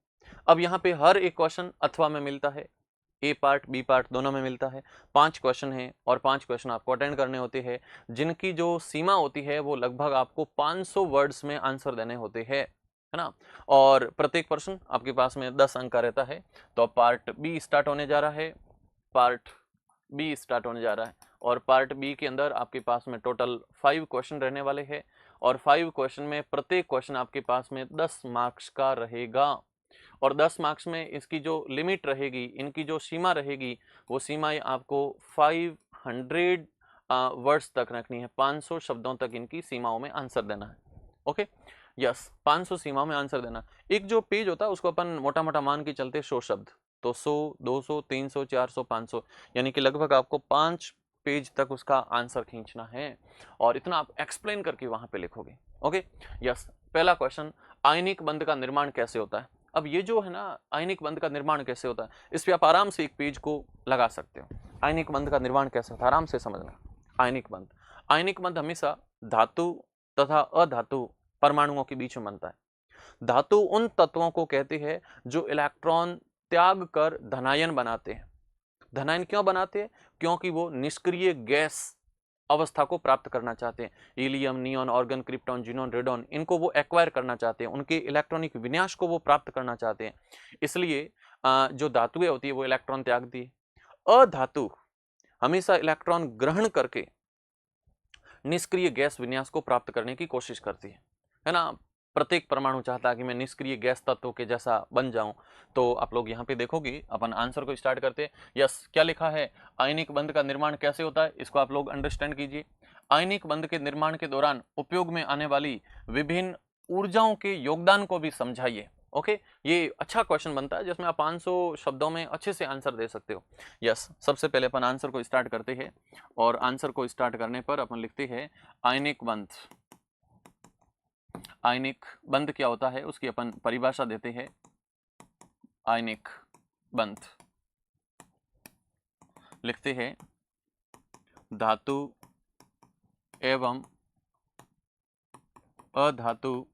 अब यहाँ पे हर एक क्वेश्चन अथवा में मिलता है, ए पार्ट बी पार्ट दोनों में मिलता है। 5 क्वेश्चन है, और 5 क्वेश्चन आपको अटेंड करने होते हैं, जिनकी जो सीमा होती है वो लगभग आपको 500 वर्ड्स में आंसर देने होते हैं, है ना। और प्रत्येक प्रश्न आपके पास में 10 अंक का रहता है। तो अब पार्ट बी स्टार्ट होने जा रहा है, और पार्ट बी के अंदर आपके पास में टोटल 5 क्वेश्चन रहने वाले हैं, और 5 क्वेश्चन में प्रत्येक क्वेश्चन आपके पास में 10 मार्क्स का रहेगा, और 10 मार्क्स में इसकी जो लिमिट रहेगी, इनकी जो सीमा रहेगी, वो सीमाएं आपको 500 वर्ड्स तक रखनी है। 500 शब्दों तक इनकी सीमाओं में आंसर देना है। ओके, यस, 500 सीमाओं में आंसर देना। एक जो पेज होता है उसको अपन मोटा मोटा मान के चलते 100 शब्द, तो 100, 200, 300, 400, 500, यानी कि लगभग आपको 5 पेज तक उसका आंसर खींचना है, और इतना आप एक्सप्लेन करके वहां पे लिखोगे। Okay, yes. पहला क्वेश्चन, आयनिक बंध का निर्माण कैसे होता है? अब ये जो है ना, आयनिक बंध का निर्माण कैसे होता है, इस पे आप आराम से एक पेज को लगा सकते हो। आयनिक बंध का निर्माण कैसे होता है, आराम से समझना। आयनिक बंध हमेशा धातु तथा अधातु परमाणुओं के बीच में बनता है। धातु उन तत्वों को कहते हैं जो इलेक्ट्रॉन त्याग कर धनायन बनाते हैं। धनायन क्यों बनाते हैं? क्योंकि वो निष्क्रिय गैस अवस्था को प्राप्त करना चाहते हैं। Helium, neon, argon, krypton, xenon, radon, इनको वो एक्वायर करना चाहते हैं, उनके इलेक्ट्रॉनिक विन्यास को वो प्राप्त करना चाहते हैं। इसलिए जो धातुएं होती है वो इलेक्ट्रॉन त्यागती है। अधातु हमेशा इलेक्ट्रॉन ग्रहण करके निष्क्रिय गैस विन्यास को प्राप्त करने की कोशिश करती है ना। प्रत्येक परमाणु चाहता है कि मैं निष्क्रिय गैस तत्व के जैसा बन जाऊं। तो आप लोग यहाँ पे देखोगे, अपन आंसर को स्टार्ट करते हैं। यस, क्या लिखा है, आयनिक बंध का निर्माण कैसे होता है, इसको आप लोग अंडरस्टैंड कीजिए। आयनिक बंध के निर्माण के दौरान उपयोग में आने वाली विभिन्न ऊर्जाओं के योगदान को भी समझाइए। ओके, ये अच्छा क्वेश्चन बनता है जिसमें आप 500 शब्दों में अच्छे से आंसर दे सकते हो। यस, सबसे पहले अपन आंसर को स्टार्ट करते हैं, और आंसर को स्टार्ट करने पर अपन लिखते हैं आयनिक बंध। आयनिक बंध क्या होता है उसकी अपन परिभाषा देते हैं। आयनिक बंध लिखते हैं धातु एवं अधातु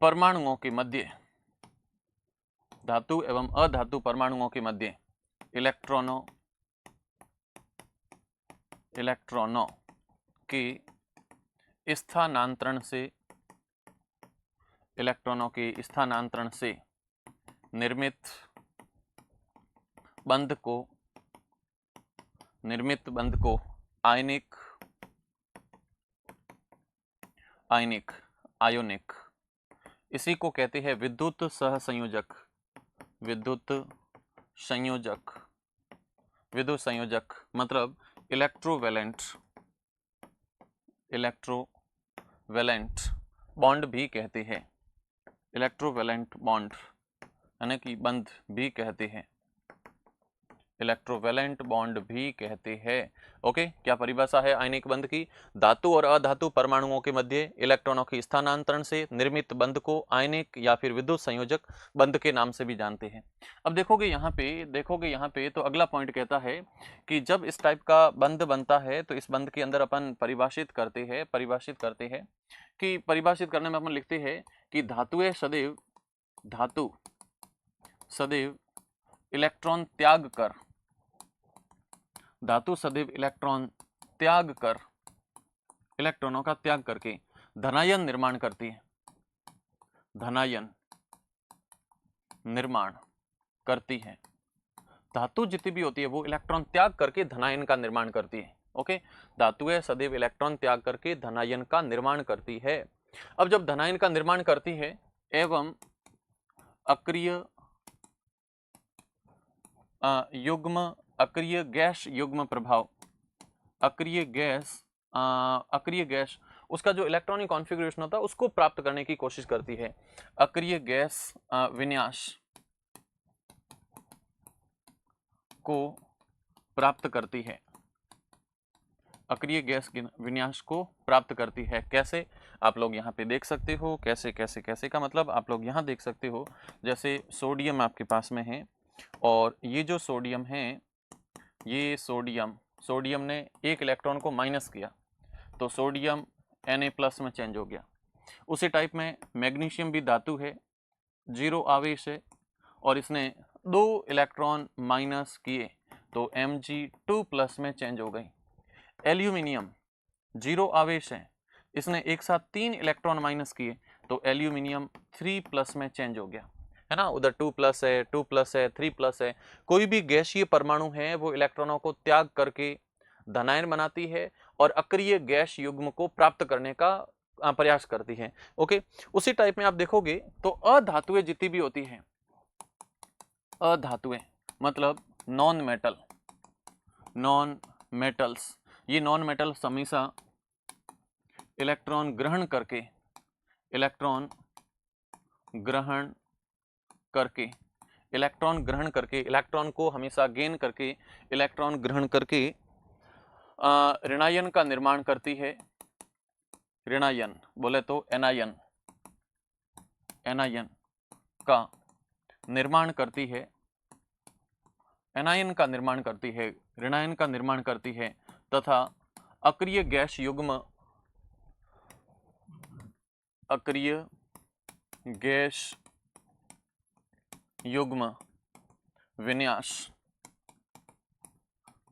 परमाणुओं के मध्य, धातु एवं अधातु परमाणुओं के मध्य इलेक्ट्रॉनों के स्थानांतरण से, इलेक्ट्रॉनों के स्थानांतरण से निर्मित बंध को आयनिक आयोनिक, इसी को कहते हैं विद्युत सहसंयोजक। विद्युत संयोजक मतलब इलेक्ट्रोवैलेंट बॉन्ड भी कहते हैं। इलेक्ट्रोवैलेंट बॉन्ड यानी कि बंध भी कहते हैं, इलेक्ट्रोवैलेंट बॉन्ड भी कहते हैं। ओके, क्या परिभाषा है आयनिक बंध की, धातु और अधातु परमाणुओं के मध्य इलेक्ट्रॉनों के स्थानांतरण से निर्मित बंध को आयनिक या फिर विद्युत संयोजक बंध के नाम से भी जानते हैं। अब देखोगे यहाँ पे तो अगला पॉइंट कहता है कि जब इस टाइप का बंध बनता है तो इस बंध के अंदर अपन परिभाषित करते हैं कि परिभाषित करने में अपन लिखते हैं कि धातु सदैव इलेक्ट्रॉन त्याग कर, धातु सदैव इलेक्ट्रॉन त्याग कर, इलेक्ट्रॉनों का त्याग करके धनायन निर्माण करती है, धनायन निर्माण करती है। धातु जितनी भी होती है वो इलेक्ट्रॉन त्याग करके धनायन का निर्माण करती है। ओके, धातुएं सदैव इलेक्ट्रॉन त्याग करके धनायन का निर्माण करती है। अब जब धनायन का निर्माण करती है एवं अक्रिय गैस युग्म प्रभाव, अक्रिय गैस उसका जो इलेक्ट्रॉनिक कॉन्फ़िगरेशन होता है उसको प्राप्त करने की कोशिश करती है, अक्रिय गैस विन्यास को प्राप्त करती है, अक्रिय गैस विन्यास को प्राप्त करती है। कैसे, आप लोग यहाँ पे देख सकते हो, कैसे का मतलब आप लोग यहाँ देख सकते हो, जैसे सोडियम आपके पास में है, और ये जो सोडियम है, ये सोडियम ने एक इलेक्ट्रॉन को माइनस किया तो सोडियम Na+ में चेंज हो गया। उसी टाइप में मैग्नीशियम भी धातु है, 0 आवेश है, और इसने 2 इलेक्ट्रॉन माइनस किए तो Mg2+ में चेंज हो गई। एल्यूमिनियम 0 आवेश है, इसने एक साथ 3 इलेक्ट्रॉन माइनस किए तो एल्यूमिनियम 3+ में चेंज हो गया, है ना। उधर 2+ है, 2+ है, 3+ है। कोई भी गैसीय परमाणु है वो इलेक्ट्रॉनों को त्याग करके धनायन बनाती है और अक्रिय गैस युग्म को प्राप्त करने का प्रयास करती है। ओके, उसी टाइप में आप देखोगे तो अधातुएं जितनी भी होती हैं, अधातुएं मतलब नॉन मेटल्स, ये नॉन मेटल्स हमेशा इलेक्ट्रॉन ग्रहण करके इलेक्ट्रॉन को हमेशा गेन करके, इलेक्ट्रॉन ग्रहण करके ऋणायन का निर्माण करती है। ऋणायन बोले तो एनायन का निर्माण करती है, ऋणायन का निर्माण करती है तथा अक्रिय गैस युग्म विन्यास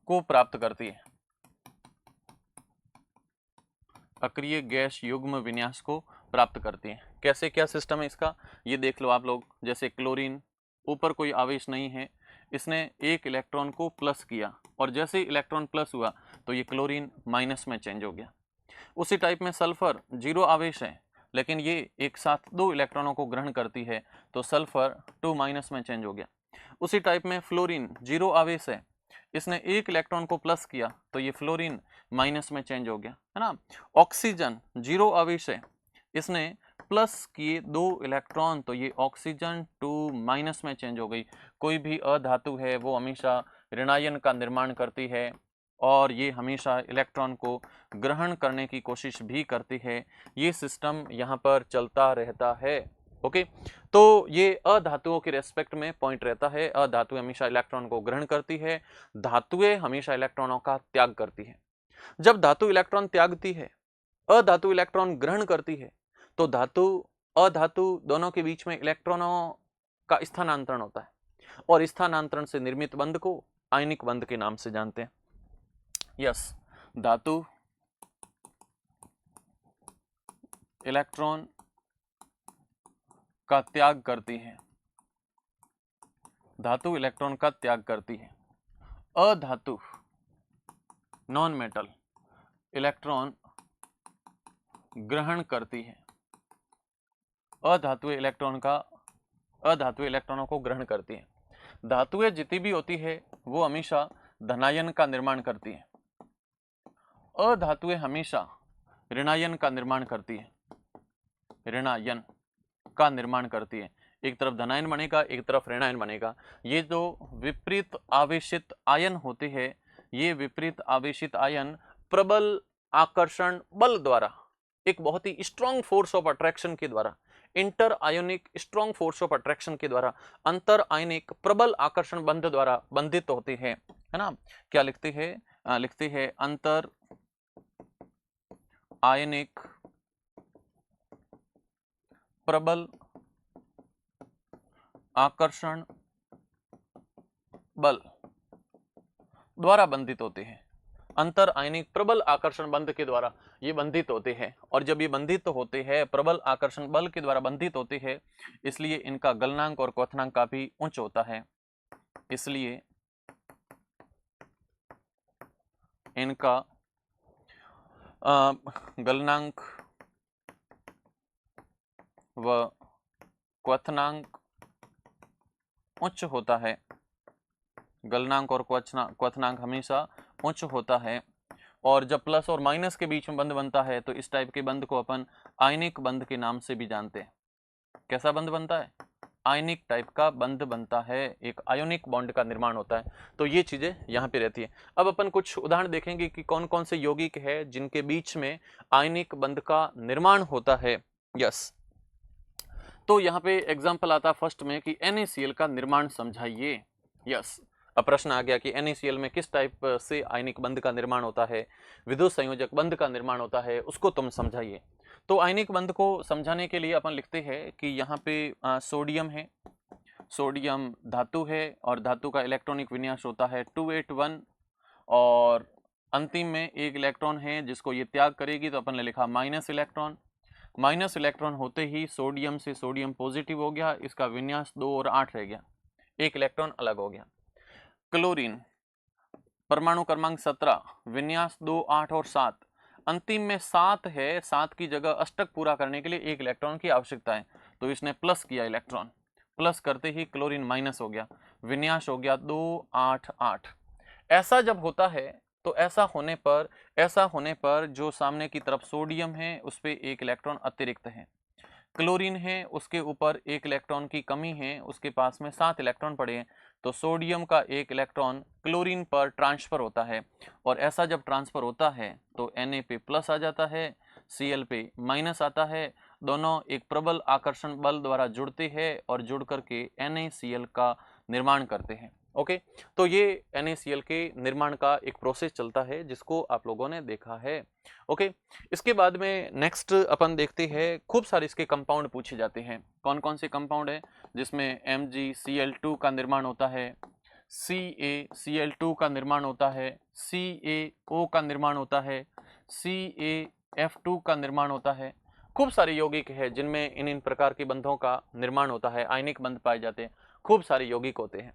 को प्राप्त करती है, अक्रिय गैस युग्म विन्यास को प्राप्त करती है। कैसे, क्या सिस्टम है इसका, ये देख लो आप लोग। जैसे क्लोरीन, ऊपर कोई आवेश नहीं है, इसने एक इलेक्ट्रॉन को प्लस किया और जैसे ही इलेक्ट्रॉन प्लस हुआ तो ये क्लोरीन माइनस में चेंज हो गया। उसी टाइप में सल्फर 0 आवेश है, लेकिन ये एक साथ 2 इलेक्ट्रॉनों को ग्रहण करती है, तो सल्फर 2- में चेंज हो गया। उसी टाइप में फ्लोरीन 0 आवेश है, इसने 1 इलेक्ट्रॉन को प्लस किया, तो ये फ्लोरीन माइनस में चेंज हो गया, है ना। ऑक्सीजन 0 आवेश है, इसने प्लस किए 2 इलेक्ट्रॉन, तो ये ऑक्सीजन 2- में चेंज हो गई। कोई भी अधातु है वो हमेशा ऋणायन का निर्माण करती है और ये हमेशा इलेक्ट्रॉन को ग्रहण करने की कोशिश भी करती है। ये सिस्टम यहाँ पर चलता रहता है। ओके, तो ये अधातुओं के रेस्पेक्ट में पॉइंट रहता है। अधातुएं हमेशा इलेक्ट्रॉन को ग्रहण करती है, धातुएं हमेशा इलेक्ट्रॉनों का त्याग करती है। जब धातु इलेक्ट्रॉन त्यागती है, अधातु इलेक्ट्रॉन ग्रहण करती है, तो धातु अधातु दोनों के बीच में इलेक्ट्रॉनों का स्थानांतरण होता है और स्थानांतरण से निर्मित बंध को आयनिक बंध के नाम से जानते हैं। यस, धातु इलेक्ट्रॉन का त्याग करती है, धातु इलेक्ट्रॉन का त्याग करती है। अधातु नॉन मेटल इलेक्ट्रॉन ग्रहण करती है। अधातु इलेक्ट्रॉनों को ग्रहण करती है। धातुएं जितनी भी होती है वो हमेशा धनायन का निर्माण करती है, अधातुएं हमेशा ऋणायन का निर्माण करती है, ऋणायन का निर्माण करती है। एक तरफ धनायन बनेगा, एक तरफ ऋणायन बनेगा। ये जो विपरीत आवेशित आयन होते हैं, ये विपरीत आवेशित आयन प्रबल आकर्षण बल द्वारा, एक बहुत ही स्ट्रॉन्ग फोर्स ऑफ अट्रैक्शन के द्वारा, inter ionic strong force of attraction के द्वारा, अंतर आयनिक प्रबल आकर्षण बंध द्वारा बंधित होते हैं, है ना। क्या लिखते हैं? लिखते हैं अंतर आयनिक प्रबल आकर्षण बल द्वारा बंधित होते हैं। अंतर आयनिक प्रबल आकर्षण बंध के द्वारा ये बंधित होते हैं, और जब ये बंधित होते हैं, प्रबल आकर्षण बल के द्वारा बंधित होते हैं, इसलिए इनका गलनांक और क्वथनांक काफी उच्च होता है। इसलिए इनका गलनांक व क्वथनांक उच्च होता है। गलनांक और क्वथनांक हमेशा उच्च होता है। और जब प्लस और माइनस के बीच में बंध बनता है, तो इस टाइप के बंध को अपन आयनिक बंध के नाम से भी जानते हैं। कैसा बंध बनता है? आयनिक टाइप का बंध बनता है, एक आयोनिक बॉन्ड का निर्माण होता है। तो ये चीजें यहाँ पे रहती है। अब अपन कुछ उदाहरण देखेंगे कि कौन कौन से यौगिक है जिनके बीच में आयनिक बंध का निर्माण होता है। यस, तो यहाँ पे एग्जाम्पल आता है फर्स्ट में कि NaCl का निर्माण समझाइए। यस, अब प्रश्न आ गया कि NaCl में किस टाइप से आयनिक बंध का निर्माण होता है, विद्युत संयोजक बंध का निर्माण होता है, उसको तुम समझाइए। तो आयनिक बंध को समझाने के लिए अपन लिखते हैं कि यहाँ पे सोडियम है, सोडियम धातु है और धातु का इलेक्ट्रॉनिक विन्यास होता है 281, और अंतिम में एक इलेक्ट्रॉन है जिसको ये त्याग करेगी, तो अपन ने लिखा माइनस इलेक्ट्रॉन। माइनस इलेक्ट्रॉन होते ही सोडियम से सोडियम पॉजिटिव हो गया, इसका विन्यास 2 और 8 रह गया, एक इलेक्ट्रॉन अलग हो गया। क्लोरीन परमाणु क्रमांक 17, विन्यास 2, 8 और 7, अंतिम में 7 है, 7 की जगह अष्टक पूरा करने के लिए एक इलेक्ट्रॉन की आवश्यकता है, तो इसने प्लस किया इलेक्ट्रॉन, प्लस करते ही क्लोरीन माइनस हो गया, विन्यास हो गया 2, 8, 8। ऐसा जब होता है तो ऐसा होने पर जो सामने की तरफ सोडियम है उस पर एक इलेक्ट्रॉन अतिरिक्त है, क्लोरीन है उसके ऊपर एक इलेक्ट्रॉन की कमी है, उसके पास में 7 इलेक्ट्रॉन पड़े हैं, तो सोडियम का एक इलेक्ट्रॉन क्लोरीन पर ट्रांसफर होता है, और ऐसा जब ट्रांसफर होता है तो Na पे प्लस आ जाता है, Cl पे माइनस आता है, दोनों एक प्रबल आकर्षण बल द्वारा जुड़ते हैं और जुड़ करके NaCl का निर्माण करते हैं। ओके, तो ये NaCl के निर्माण का एक प्रोसेस चलता है जिसको आप लोगों ने देखा है। ओके, इसके बाद में नेक्स्ट अपन देखते हैं, खूब सारे इसके कंपाउंड पूछे जाते हैं। कौन कौन से कंपाउंड है जिसमें MgCl2 का निर्माण होता है, CaCl2 का निर्माण होता है, CaO का निर्माण होता है, CaF2 का निर्माण होता है। खूब सारे यौगिक है जिनमें इन प्रकार के बंधों का निर्माण होता है, आयनिक बंध पाए जाते हैं, खूब सारे यौगिक होते हैं।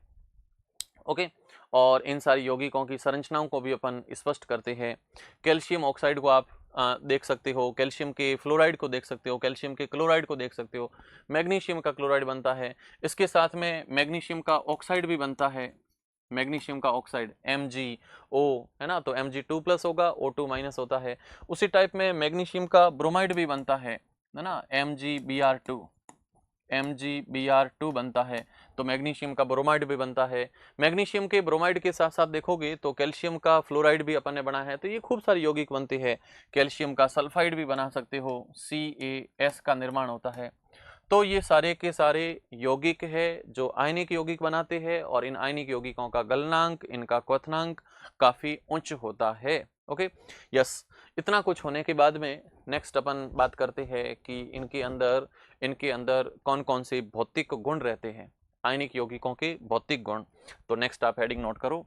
ओके, और इन सारी यौगिकों की संरचनाओं को भी अपन स्पष्ट करते हैं। कैल्शियम ऑक्साइड को आप देख सकते हो, कैल्शियम के फ्लोराइड को देख सकते हो, कैल्शियम के क्लोराइड को देख सकते हो, मैग्नीशियम का क्लोराइड बनता है। इसके साथ में मैग्नीशियम का ऑक्साइड भी बनता है, मैग्नीशियम का ऑक्साइड MgO, है ना, तो Mg2+ होगा, O2- होता है। उसी टाइप में मैग्नीशियम का ब्रोमाइड भी बनता है ना, MgBr2 बनता है, तो मैग्नीशियम का ब्रोमाइड भी बनता है। मैग्नीशियम के ब्रोमाइड के साथ साथ देखोगे तो कैल्शियम का फ्लोराइड भी अपन ने बना है, तो ये खूब सारी यौगिक बनती है। कैल्शियम का सल्फाइड भी बना सकते हो, CaS का निर्माण होता है। तो ये सारे के सारे यौगिक है जो आयनिक यौगिक बनाते हैं, और इन आयनिक यौगिकों का गलनांक, इनका क्वथनांक काफी उच्च होता है। Okay, yes. इतना कुछ होने के बाद में नेक्स्ट अपन बात करते हैं कि इनके अंदर कौन कौन से भौतिक गुण रहते हैं, आयनिक यौगिकों के भौतिक गुण। तो नेक्स्ट आप हेडिंग नोट करो,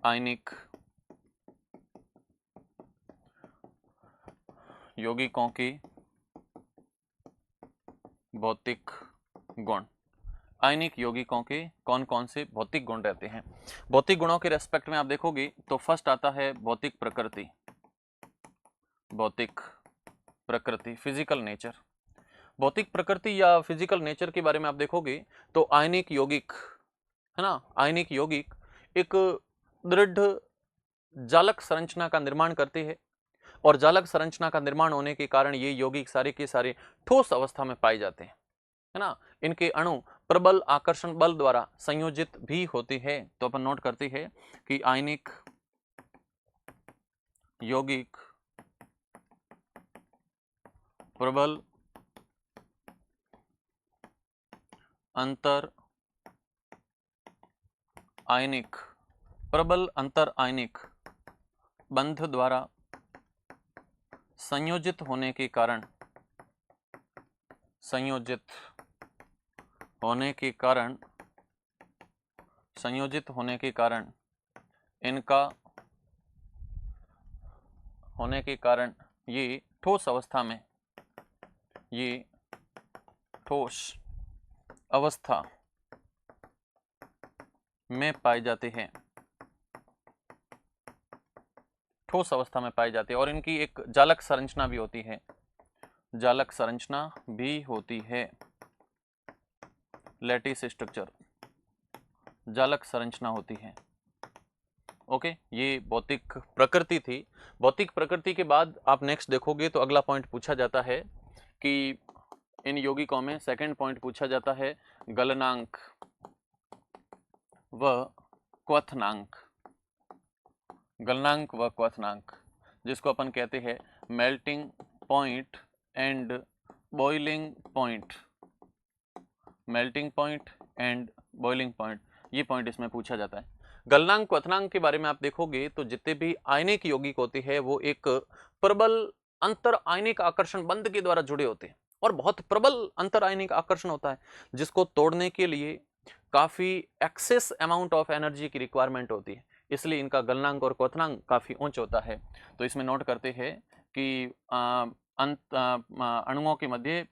आयनिक यौगिकों के भौतिक गुण। आयनिक यौगिकों के कौन कौन से भौतिक गुण रहते हैं। भौतिक गुणों के रेस्पेक्ट में आप देखोगे तो फर्स्ट आता है भौतिक प्रकृति, भौतिक प्रकृति, फिजिकल नेचर। भौतिक प्रकृति या फिजिकल नेचर के बारे में आप देखोगे तो आयनिक यौगिक, है ना, आयनिक यौगिक एक दृढ़ जालक संरचना का निर्माण करते हैं, और जालक संरचना का निर्माण होने के कारण ये यौगिक सारे के सारे ठोस अवस्था में पाए जाते हैं, है ना। इनके अणु प्रबल आकर्षण बल द्वारा संयोजित भी होते हैं। तो अपन नोट करते हैं कि आयनिक यौगिक प्रबल अंतर आयनिक, प्रबल अंतर आयनिक बंध द्वारा संयोजित होने के कारण, संयोजित होने के कारण, संयोजित होने के कारण, इनका होने के कारण ये ठोस अवस्था में, ये ठोस अवस्था में पाए जाते हैं, ठोस अवस्था में पाए जाते हैं। और इनकी एक जालक संरचना भी होती है, जालक संरचना भी होती है, लैटिस स्ट्रक्चर, जालक संरचना होती है। ओके, ये भौतिक प्रकृति थी। भौतिक प्रकृति के बाद आप नेक्स्ट देखोगे तो अगला पॉइंट पूछा जाता है कि इन यौगिकों में सेकंड पॉइंट पूछा जाता है गलनांक व क्वथनांक, गलनांक व क्वथनांक, जिसको अपन कहते हैं melting point and boiling point, melting point and boiling point, ये पॉइंट इसमें पूछा जाता है। गलनांक क्वथनांक के बारे में आप देखोगे तो जितने भी आयनिक यौगिक होते हैं वो एक प्रबल अंतर आयनिक आकर्षण बंध के द्वारा जुड़े होते हैं, और बहुत प्रबल अंतर आयनिक आकर्षण होता है, जिसको तोड़ने के लिए काफी एक्सेस अमाउंट ऑफ एनर्जी की रिक्वायरमेंट होती है, इसलिए इनका गलनांक और क्वथनांक काफी ऊंच होता है। तो इसमें नोट करते हैं कि अणुओं के मध्य,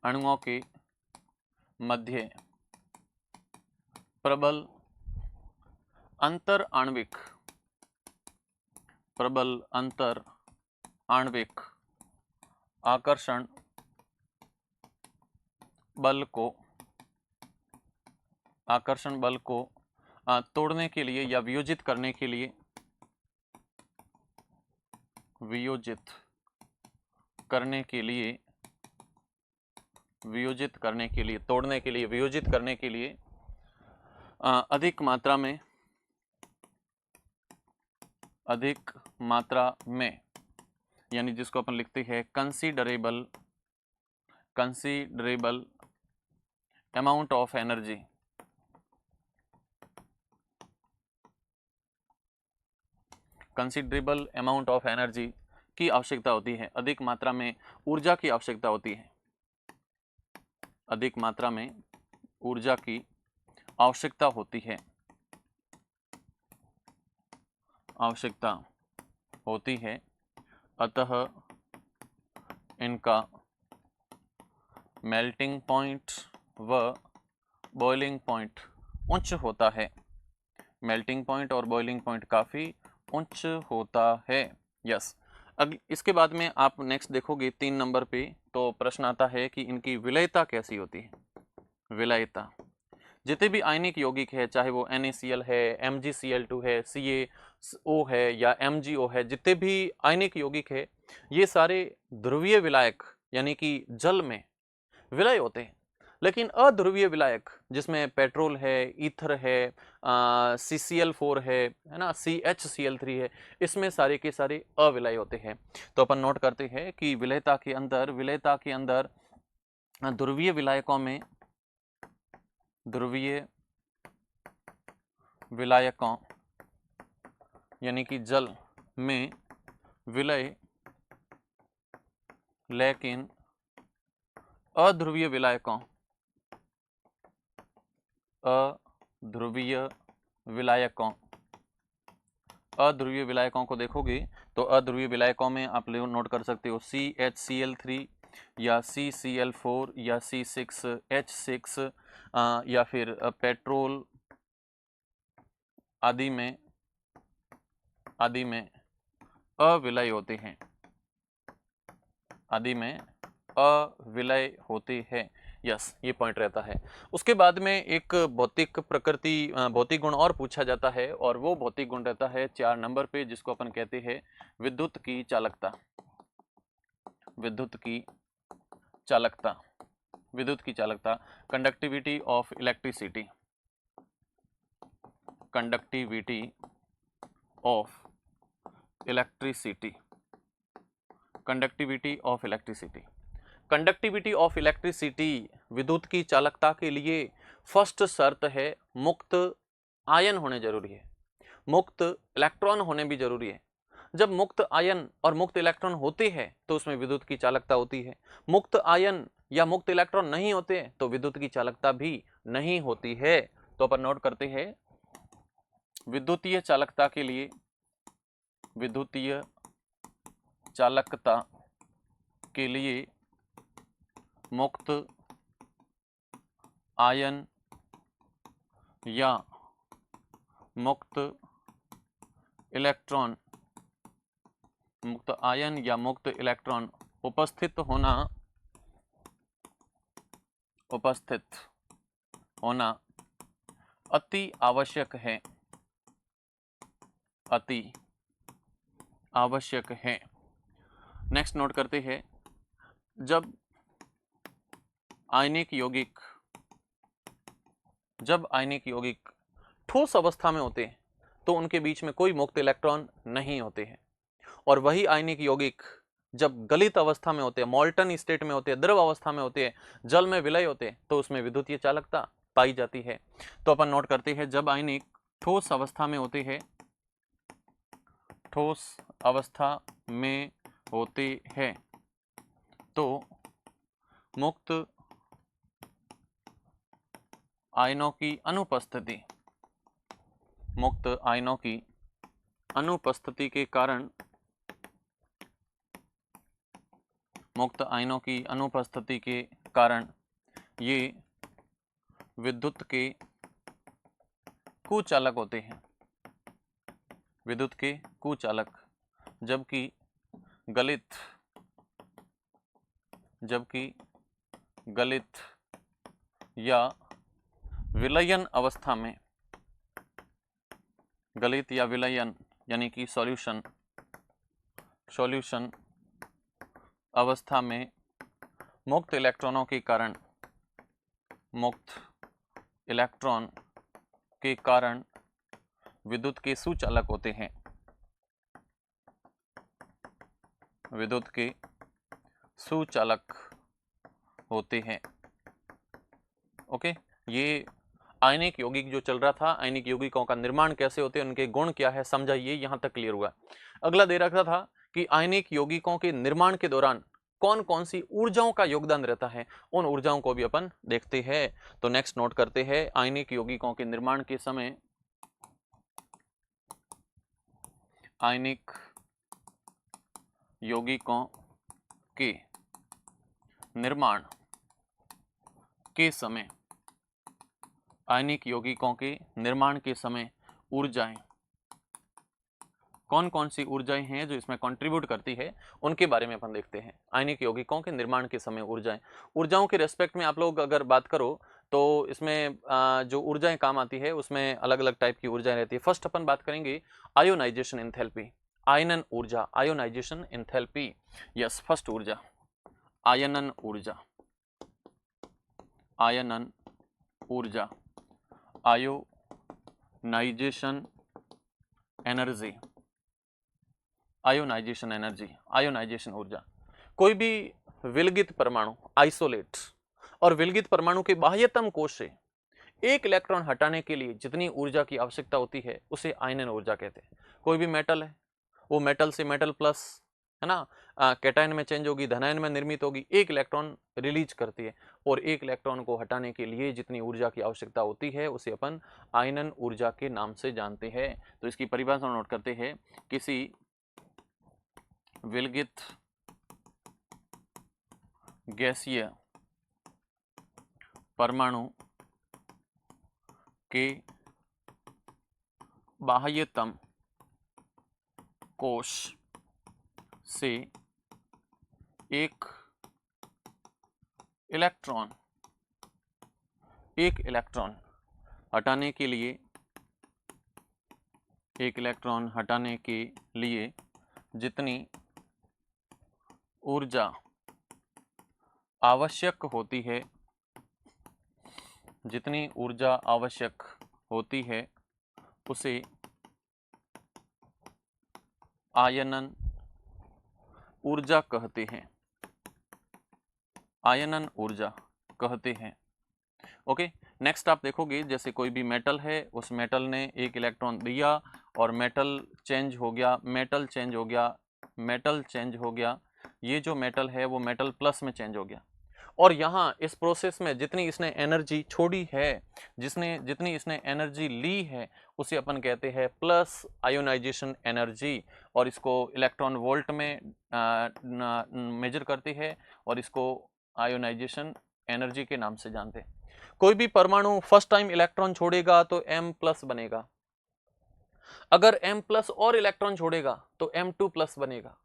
अणुओं के मध्य प्रबल अंतर आणविक, प्रबल अंतर आणविक आकर्षण बल को, आकर्षण बल को तोड़ने के लिए या वियोजित करने के लिए, वियोजित करने के लिए, वियोजित करने के लिए, तोड़ने के लिए, वियोजित करने के लिए अधिक मात्रा में, अधिक मात्रा में, यानी जिसको अपन लिखते हैं considerable, considerable amount of energy, considerable amount of energy की आवश्यकता होती है, अधिक मात्रा में ऊर्जा की आवश्यकता होती है, अधिक मात्रा में ऊर्जा की आवश्यकता होती है, आवश्यकता होती है। अतः इनका मेल्टिंग पॉइंट व बॉइलिंग पॉइंट उच्च होता है, मेल्टिंग पॉइंट और बॉइलिंग पॉइंट काफ़ी उच्च होता है। यस। इसके बाद में आप नेक्स्ट देखोगे 3 नंबर पे, तो प्रश्न आता है कि इनकी विलयता कैसी होती है। विलयता, जितने भी आयनिक यौगिक है, चाहे वो NaCl है, MgCl2 है, CaO है या MgO है, जितने भी आयनिक यौगिक है ये सारे ध्रुवीय विलायक यानी कि जल में विलय होते हैं। लेकिन अध्रुवीय विलायक जिसमें पेट्रोल है, ईथर है, CCl4 है ना, CHCl3 है, इसमें सारे के सारे अविलय होते हैं। तो अपन नोट करते हैं कि विलयता के अंदर ध्रुवीय विलायकों में, ध्रुवीय विलायकों यानी कि जल में विलय, लेकिन अध्रुवीय विलायकों, अध्रुवीय विलायकों को देखोगे तो अध्रुवीय विलायकों में आप नोट कर सकते हो CHCl3 या CCl4 या C6H6 या फिर पेट्रोल आदि में अविलय होते हैं, आदि में अविलय होते हैं। यस, ये पॉइंट रहता है। उसके बाद में एक भौतिक प्रकृति, भौतिक गुण और पूछा जाता है, और वो भौतिक गुण रहता है 4 नंबर पे, जिसको अपन कहते हैं विद्युत की चालकता। विद्युत की चालकता, विद्युत की चालकता, conductivity of electricity, conductivity of electricity, conductivity of electricity. Conductivity of electricity, विद्युत की चालकता के लिए फर्स्ट शर्त है मुक्त आयन होने जरूरी है, मुक्त इलेक्ट्रॉन होने भी जरूरी है। जब मुक्त आयन और मुक्त इलेक्ट्रॉन होते हैं तो उसमें विद्युत की चालकता होती है। मुक्त आयन या मुक्त इलेक्ट्रॉन नहीं होते हैं तो विद्युत की चालकता भी नहीं होती है। तो अपन नोट करते हैं विद्युतीय चालकता के लिए, विद्युतीय चालकता के लिए मुक्त आयन या मुक्त इलेक्ट्रॉन, मुक्त आयन या मुक्त इलेक्ट्रॉन उपस्थित होना अति आवश्यक है, अति आवश्यक है। नेक्स्ट नोट करते हैं, जब आयनिक यौगिक ठोस अवस्था में होते हैं तो उनके बीच में कोई मुक्त इलेक्ट्रॉन नहीं होते हैं, और वही आयनिक यौगिक जब गलित अवस्था में होते हैं, मॉल्टन स्टेट में होते हैं, द्रव अवस्था में होते हैं, जल में विलय होते हैं, तो उसमें विद्युतीय चालकता पाई जाती है। तो अपन नोट करते हैं, जब आयनिक ठोस अवस्था में होते हैं, ठोस अवस्था में होते हैं तो मुक्त आयनों की अनुपस्थिति, मुक्त आयनों की अनुपस्थिति के कारण, मुक्त आयनों की अनुपस्थिति के कारण ये विद्युत के कुचालक होते हैं, विद्युत के कुचालक। जबकि गलित या विलयन अवस्था में, गलित या विलयन यानी कि सॉल्यूशन अवस्था में मुक्त इलेक्ट्रॉनों के कारण, मुक्त इलेक्ट्रॉन के कारण विद्युत के सुचालक होते हैं, विद्युत के सुचालक होते हैं। ओके, ये आयनिक यौगिक जो चल रहा था, आयनिक यौगिकों का निर्माण कैसे होते हैं, उनके गुण क्या है, समझाइए, यहां तक क्लियर हुआ। अगला दे रखा था कि आयनिक यौगिकों के निर्माण के दौरान कौन कौन सी ऊर्जाओं का योगदान रहता है, उन ऊर्जाओं को भी अपन देखते हैं। तो नेक्स्ट नोट करते हैं, आयनिक यौगिकों के निर्माण के समय, आयनिक यौगिकों के निर्माण के समय आयनिक यौगिकों के निर्माण के समय ऊर्जाएं, कौन कौन सी ऊर्जाएं हैं जो इसमें कंट्रीब्यूट करती है, उनके बारे में अपन देखते हैं। आयनिक यौगिकों के निर्माण के समय ऊर्जाएं, ऊर्जाओं के रेस्पेक्ट में आप लोग अगर बात करो तो इसमें जो ऊर्जाएं काम आती है उसमें अलग अलग टाइप की ऊर्जाएं रहती है। फर्स्ट अपन बात करेंगे आयोनाइजेशन एंथैल्पी, आयनन ऊर्जा, आयोनाइजेशन एंथैल्पी। यस, फर्स्ट ऊर्जा आयनन ऊर्जा, आयनन ऊर्जा, ionisation energy, ionisation energy, ionisation ऊर्जा। कोई भी विलगित परमाणु आइसोलेट और विलगित परमाणु के बाह्यतम कोश से एक इलेक्ट्रॉन हटाने के लिए जितनी ऊर्जा की आवश्यकता होती है उसे आयनन ऊर्जा कहते हैं। कोई भी मेटल है, वो मेटल से मेटल प्लस, है ना, कैटायन में चेंज होगी, धनायन में निर्मित होगी, एक इलेक्ट्रॉन रिलीज करती है, और एक इलेक्ट्रॉन को हटाने के लिए जितनी ऊर्जा की आवश्यकता होती है उसे अपन आयनन ऊर्जा के नाम से जानते हैं। तो इसकी परिभाषा नोट करते हैं। किसी विलगित गैसीय परमाणु के बाह्यतम कोश से एक इलेक्ट्रॉन हटाने के लिए, एक इलेक्ट्रॉन हटाने के लिए जितनी ऊर्जा आवश्यक होती है, जितनी ऊर्जा आवश्यक होती है उसे आयनन ऊर्जा कहते हैं, आयनन ऊर्जा कहते हैं। ओके, नेक्स्ट आप देखोगे जैसे कोई भी मेटल है, उस मेटल ने एक इलेक्ट्रॉन दिया और मेटल चेंज हो गया, मेटल चेंज हो गया, मेटल चेंज हो गया, ये जो मेटल है वो मेटल प्लस में चेंज हो गया, और यहाँ इस प्रोसेस में जितनी इसने एनर्जी छोड़ी है, जितनी इसने एनर्जी ली है, उसे अपन कहते हैं प्लस आयोनाइजेशन एनर्जी, और इसको इलेक्ट्रॉन वोल्ट में मेजर करती है, और इसको आयोनाइजेशन एनर्जी के नाम से जानते हैं। कोई भी परमाणु फर्स्ट टाइम इलेक्ट्रॉन छोड़ेगा तो M+ बनेगा, अगर M+ और इलेक्ट्रॉन छोड़ेगा तो M2+ बनेगा,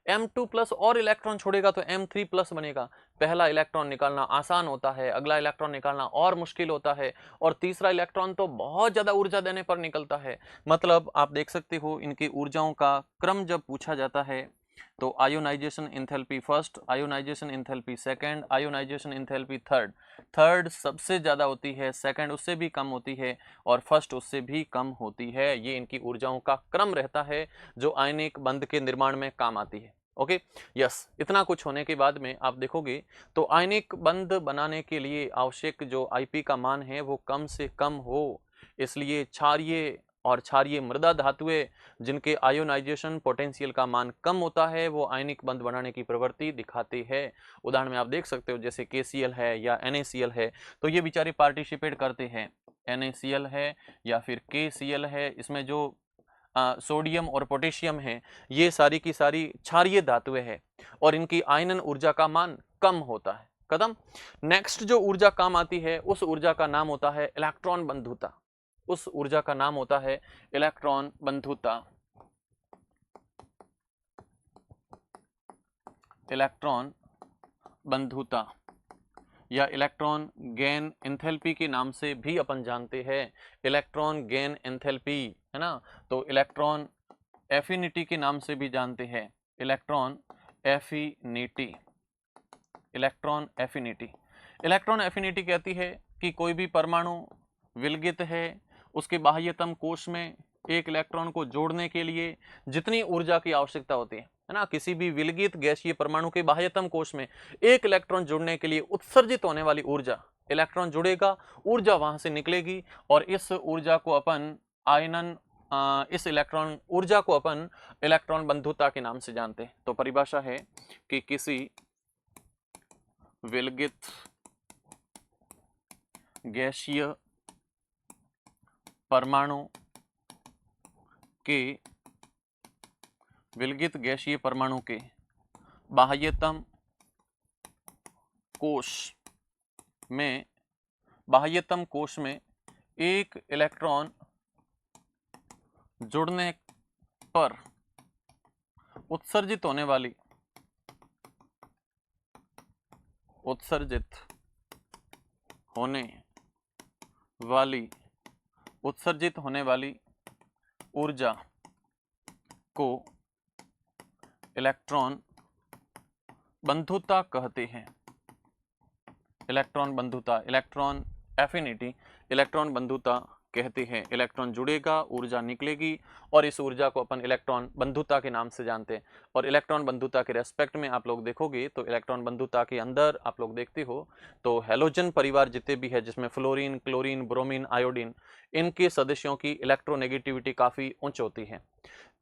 M2+ और इलेक्ट्रॉन छोड़ेगा तो M3+ बनेगा। पहला इलेक्ट्रॉन निकालना आसान होता है, अगला इलेक्ट्रॉन निकालना और मुश्किल होता है, और तीसरा इलेक्ट्रॉन तो बहुत ज्यादा ऊर्जा देने पर निकलता है। मतलब आप देख सकते हो इनकी ऊर्जाओं का क्रम जब पूछा जाता है तो ionisation enthalpy first, ionisation enthalpy second, ionisation enthalpy third सबसे ज्यादा होती है, सेकंड उससे भी कम होती है, और फर्स्ट उससे भी कम होती है। ये इनकी ऊर्जाओं का क्रम रहता है जो आयनिक बंध के निर्माण में काम आती है। ओके, यस, इतना कुछ होने के बाद में आप देखोगे तो आयनिक बंध बनाने के लिए आवश्यक जो आईपी का मान है वो कम से कम हो, इसलिए क्षारीय और क्षारीय मृदा धातुएं जिनके आयोनाइजेशन पोटेंशियल का मान कम होता है वो आयनिक बंध बनाने की प्रवृत्ति दिखाते हैं। उदाहरण में आप देख सकते हो जैसे KCl है या NaCl है, तो ये बेचारे पार्टिसिपेट करते हैं। NaCl है या फिर KCl है, इसमें जो सोडियम और पोटेशियम है, ये सारी की सारी क्षारीय धातुएं हैं और इनकी आयनन ऊर्जा का मान कम होता है। कदम नेक्स्ट जो ऊर्जा काम आती है उस ऊर्जा का नाम होता है इलेक्ट्रॉन बंधुता, उस ऊर्जा का नाम होता है इलेक्ट्रॉन बंधुता, इलेक्ट्रॉन बंधुता या इलेक्ट्रॉन गेन एंथैल्पी के नाम से भी अपन जानते हैं। इलेक्ट्रॉन गेन एंथैल्पी, है ना, तो इलेक्ट्रॉन एफिनिटी के नाम से भी जानते हैं, electron affinity, electron affinity. Electron affinity कहती है कि कोई भी परमाणु विलगित है, उसके बाह्यतम कोश में एक इलेक्ट्रॉन को जोड़ने के लिए जितनी ऊर्जा की आवश्यकता होती है ना, किसी भी विलगित गैसीय परमाणु के बाह्यतम कोश में एक इलेक्ट्रॉन जुड़ने के लिए उत्सर्जित होने वाली ऊर्जा, इलेक्ट्रॉन जुड़ेगा, ऊर्जा वहां से निकलेगी, और इस ऊर्जा को अपन आयनन इस इलेक्ट्रॉन ऊर्जा को अपन इलेक्ट्रॉन बंधुता के नाम से जानते हैं। तो परिभाषा है कि किसी विलगित गैसीय परमाणु के विलगित गैसीय परमाणु के बाह्यतम कोश में एक इलेक्ट्रॉन जुड़ने पर उत्सर्जित होने वाली उत्सर्जित होने वाली ऊर्जा को इलेक्ट्रॉन बंधुता कहते हैं। इलेक्ट्रॉन बंधुता, इलेक्ट्रॉन एफिनिटी, इलेक्ट्रॉन बंधुता कहते हैं। इलेक्ट्रॉन जुड़ेगा, ऊर्जा निकलेगी और इस ऊर्जा को अपन इलेक्ट्रॉन बंधुता के नाम से जानते हैं। और इलेक्ट्रॉन बंधुता के रेस्पेक्ट में आप लोग देखोगे तो इलेक्ट्रॉन बंधुता के अंदर आप लोग देखते हो तो हैलोजन परिवार जितने भी है, जिसमें फ्लोरीन, क्लोरीन, ब्रोमीन, आयोडीन, इनके सदस्यों की इलेक्ट्रोनेगेटिविटी काफी उच्च होती है।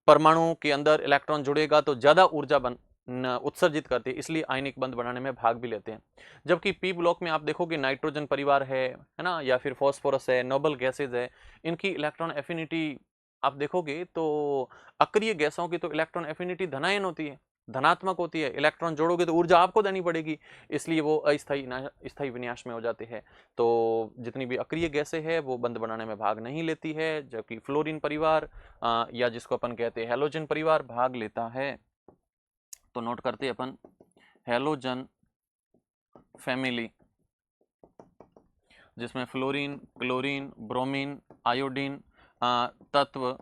परमाणु के अंदर इलेक्ट्रॉन जुड़ेगा तो ज्यादा ऊर्जा उत्सर्जित करते हैं, इसलिए आयनिक बंध बनाने में भाग भी लेते हैं। जबकि पी ब्लॉक में आप देखोगे नाइट्रोजन परिवार है ना, या फिर फॉस्फोरस है, नोबल गैसेज है, इनकी इलेक्ट्रॉन एफिनिटी आप देखोगे तो अक्रिय गैसों की तो इलेक्ट्रॉन एफिनिटी धनायन होती है, धनात्मक होती है। इलेक्ट्रॉन जोड़ोगे तो ऊर्जा आपको देनी पड़ेगी, इसलिए वो अस्थायी विन्यास में हो जाते हैं। तो जितनी भी अक्रिय गैसें है वो बंध बनाने में भाग नहीं लेती है, जबकि फ्लोरीन परिवार या जिसको अपन कहते हैं हैलोजन परिवार भाग लेता है। तो नोट करते हैं अपन हैलोजन फैमिली, जिसमें फ्लोरीन, क्लोरीन, ब्रोमीन, आयोडीन तत्व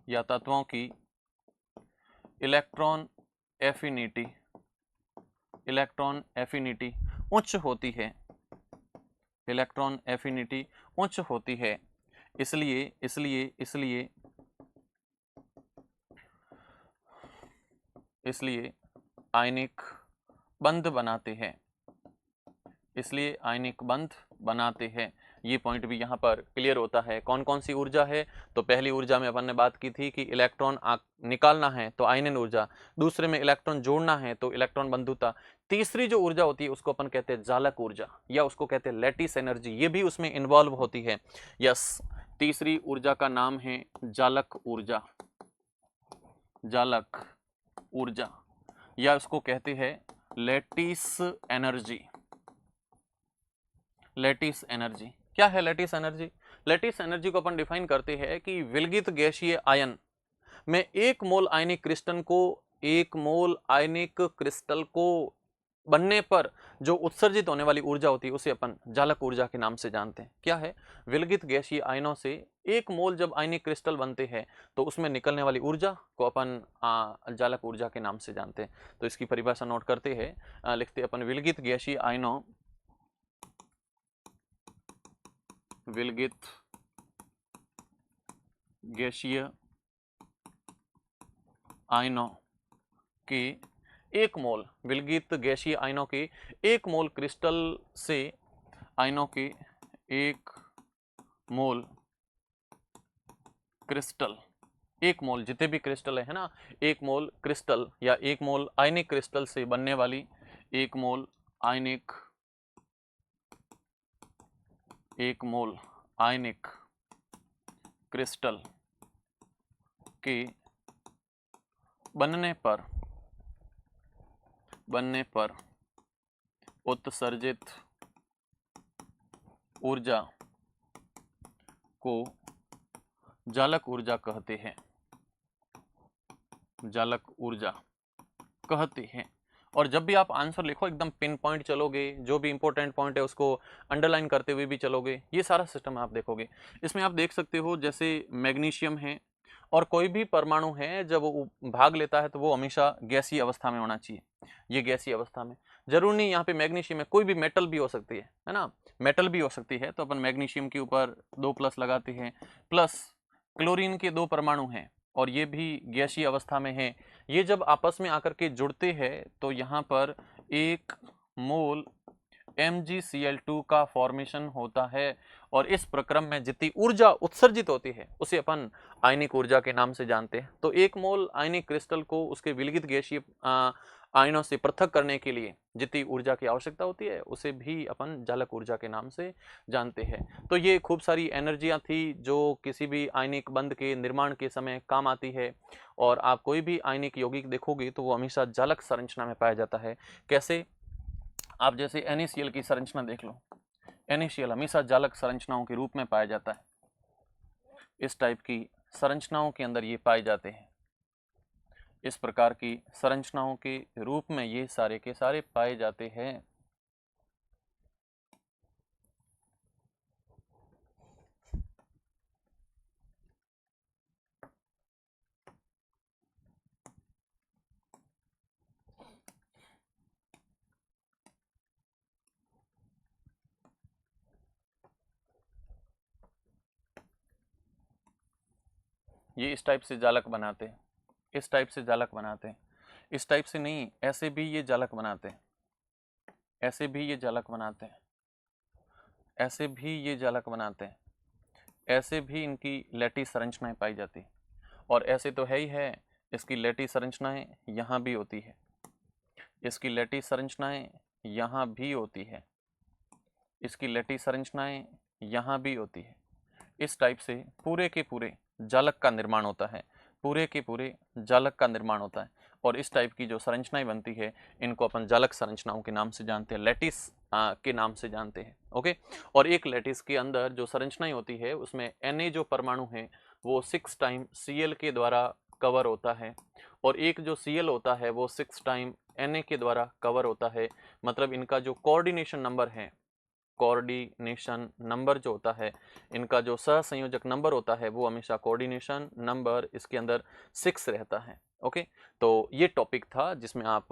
या तत्वों की इलेक्ट्रॉन एफिनिटी उच्च होती है। इलेक्ट्रॉन एफिनिटी उच्च होती है, इसलिए आयनिक बंध बनाते हैं, इसलिए आयनिक बंध बनाते हैं। ये पॉइंट भी यहाँ पर क्लियर होता है। कौन कौन सी ऊर्जा है, तो पहली ऊर्जा में अपन ने बात की थी कि इलेक्ट्रॉन निकालना है तो आयनन ऊर्जा, दूसरे में इलेक्ट्रॉन जोड़ना है तो इलेक्ट्रॉन बंधुता, तीसरी जो ऊर्जा होती है उसको अपन कहते हैं जालक ऊर्जा या उसको कहते हैं लैटिस एनर्जी, ये भी उसमें इन्वॉल्व होती है। यस, तीसरी ऊर्जा का नाम है जालक ऊर्जा, जालक ऊर्जा या उसको कहते हैं लैटिस एनर्जी। लैटिस एनर्जी क्या है? लैटिस एनर्जी, लैटिस एनर्जी को अपन डिफाइन करते हैं कि विलगित गैसीय आयन में एक मोल आयनिक क्रिस्टल को बनने पर जो उत्सर्जित होने वाली ऊर्जा होती है उसे अपन जालक ऊर्जा के नाम से जानते हैं। क्या है? विलगित गैसीय आयनों से एक मोल जब आयनिक क्रिस्टल बनते हैं तो उसमें निकलने वाली ऊर्जा को अपन जालक ऊर्जा के नाम से जानते हैं। तो इसकी परिभाषा नोट करते हैं, लिखते अपन विलगित गैसीय आयनों, विलगित गैसीय आयनों के एक मोल, विलगित गैसीय आयनों के एक मोल क्रिस्टल से, आयनों के एक मोल क्रिस्टल, एक मोल जितने भी क्रिस्टल है ना, एक मोल क्रिस्टल या एक मोल आयनिक क्रिस्टल से बनने वाली एक मोल आयनिक क्रिस्टल के बनने पर उत्सर्जित ऊर्जा को जालक ऊर्जा कहते हैं, जालक ऊर्जा कहते हैं। और जब भी आप आंसर लिखो एकदम पिन पॉइंट चलोगे, जो भी इंपॉर्टेंट पॉइंट है उसको अंडरलाइन करते हुए भी चलोगे, ये सारा सिस्टम आप देखोगे। इसमें आप देख सकते हो जैसे मैग्नीशियम है और कोई भी परमाणु है जब वो भाग लेता है तो वो हमेशा गैसीय अवस्था में होना चाहिए। ये गैसीय अवस्था में जरूर नहीं, यहाँ पे मैग्नीशियम है, कोई भी मेटल भी हो सकती है ना, मेटल भी हो सकती है। तो अपन मैग्नीशियम के ऊपर 2+ लगाते हैं, प्लस क्लोरीन के 2 परमाणु हैं और ये भी गैसीय अवस्था में है। ये जब आपस में आकर के जुड़ते हैं तो यहाँ पर 1 मोल MgCl2 का फॉर्मेशन होता है और इस प्रक्रम में जितनी ऊर्जा उत्सर्जित होती है उसे अपन आयनिक ऊर्जा के नाम से जानते हैं। तो 1 मोल आयनिक क्रिस्टल को उसके विलगित गैसीय आयनों से पृथक करने के लिए जितनी ऊर्जा की आवश्यकता होती है उसे भी अपन जालक ऊर्जा के नाम से जानते हैं। तो ये खूब सारी एनर्जियां थी जो किसी भी आयनिक बंध के निर्माण के समय काम आती है। और आप कोई भी आयनिक यौगिक देखोगे तो वो हमेशा जालक संरचना में पाया जाता है। कैसे? आप जैसे NaCl की संरचना देख लो, NaCl हमेशा जालक संरचनाओं के रूप में पाया जाता है। इस टाइप की संरचनाओं के अंदर ये पाए जाते हैं। इस प्रकार की संरचनाओं के रूप में ये सारे के सारे पाए जाते हैं। ये इस टाइप से जालक बनाते हैं, इस टाइप से जालक बनाते हैं, इस टाइप से नहीं, ऐसे भी ये जालक बनाते हैं, ऐसे भी ये जालक बनाते हैं, ऐसे भी ये जालक बनाते हैं, ऐसे भी इनकी लैटिस संरचनाएं पाई जाती हैं। और ऐसे तो है ही है, इसकी लैटिस संरचनाएं यहाँ भी होती है, इसकी लैटिस संरचनाएं यहाँ भी होती है, इसकी लैटिस संरचनाएं यहाँ भी होती है। इस टाइप से पूरे के पूरे जालक का निर्माण होता है, पूरे के पूरे जालक का निर्माण होता है। और इस टाइप की जो संरचनाएं बनती है इनको अपन जालक संरचनाओं के नाम से जानते हैं, लैटिस के नाम से जानते हैं। ओके, और एक लैटिस के अंदर जो संरचनाएं होती है उसमें Na जो परमाणु है वो 6 टाइम Cl के द्वारा कवर होता है, और एक जो Cl होता है वो 6 टाइम Na के द्वारा कवर होता है। मतलब इनका जो कोऑर्डिनेशन नंबर है, कोऑर्डिनेशन नंबर जो होता है, इनका जो सहसंयोजक नंबर होता है वो हमेशा कोऑर्डिनेशन नंबर इसके अंदर 6 रहता है। ओके, तो ये टॉपिक था जिसमें आप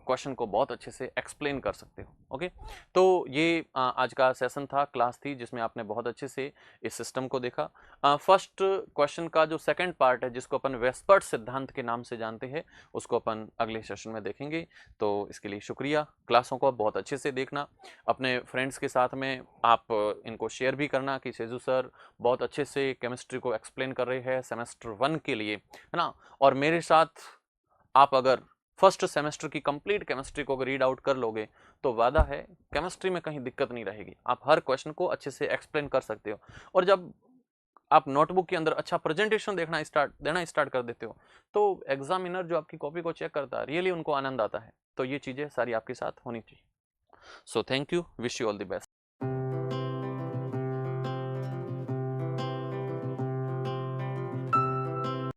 क्वेश्चन को बहुत अच्छे से एक्सप्लेन कर सकते हो। ओके, तो ये आज का सेशन था, क्लास थी, जिसमें आपने बहुत अच्छे से इस सिस्टम को देखा। फर्स्ट क्वेश्चन का जो सेकंड पार्ट है जिसको अपन वेस्पर्ट सिद्धांत के नाम से जानते हैं उसको अपन अगले सेशन में देखेंगे। तो इसके लिए शुक्रिया, क्लासों को बहुत अच्छे से देखना, अपने फ्रेंड्स के साथ में आप इनको शेयर भी करना कि सेजू सर बहुत अच्छे से केमिस्ट्री को एक्सप्लेन कर रहे हैं सेमेस्टर 1 के लिए, है ना। और मेरे साथ आप अगर फर्स्ट सेमेस्टर की कंप्लीट केमिस्ट्री को रीड आउट कर लोगे तो वादा है केमिस्ट्री में कहीं दिक्कत नहीं रहेगी, आप हर क्वेश्चन को अच्छे से एक्सप्लेन कर सकते हो। और जब आप नोटबुक के अंदर अच्छा प्रेजेंटेशन देना स्टार्ट कर देते हो तो एग्जामिनर जो आपकी कॉपी को चेक करता है रियली उनको आनंद आता है। तो ये चीजें सारी आपके साथ होनी चाहिए। So thank you, wish you all the best.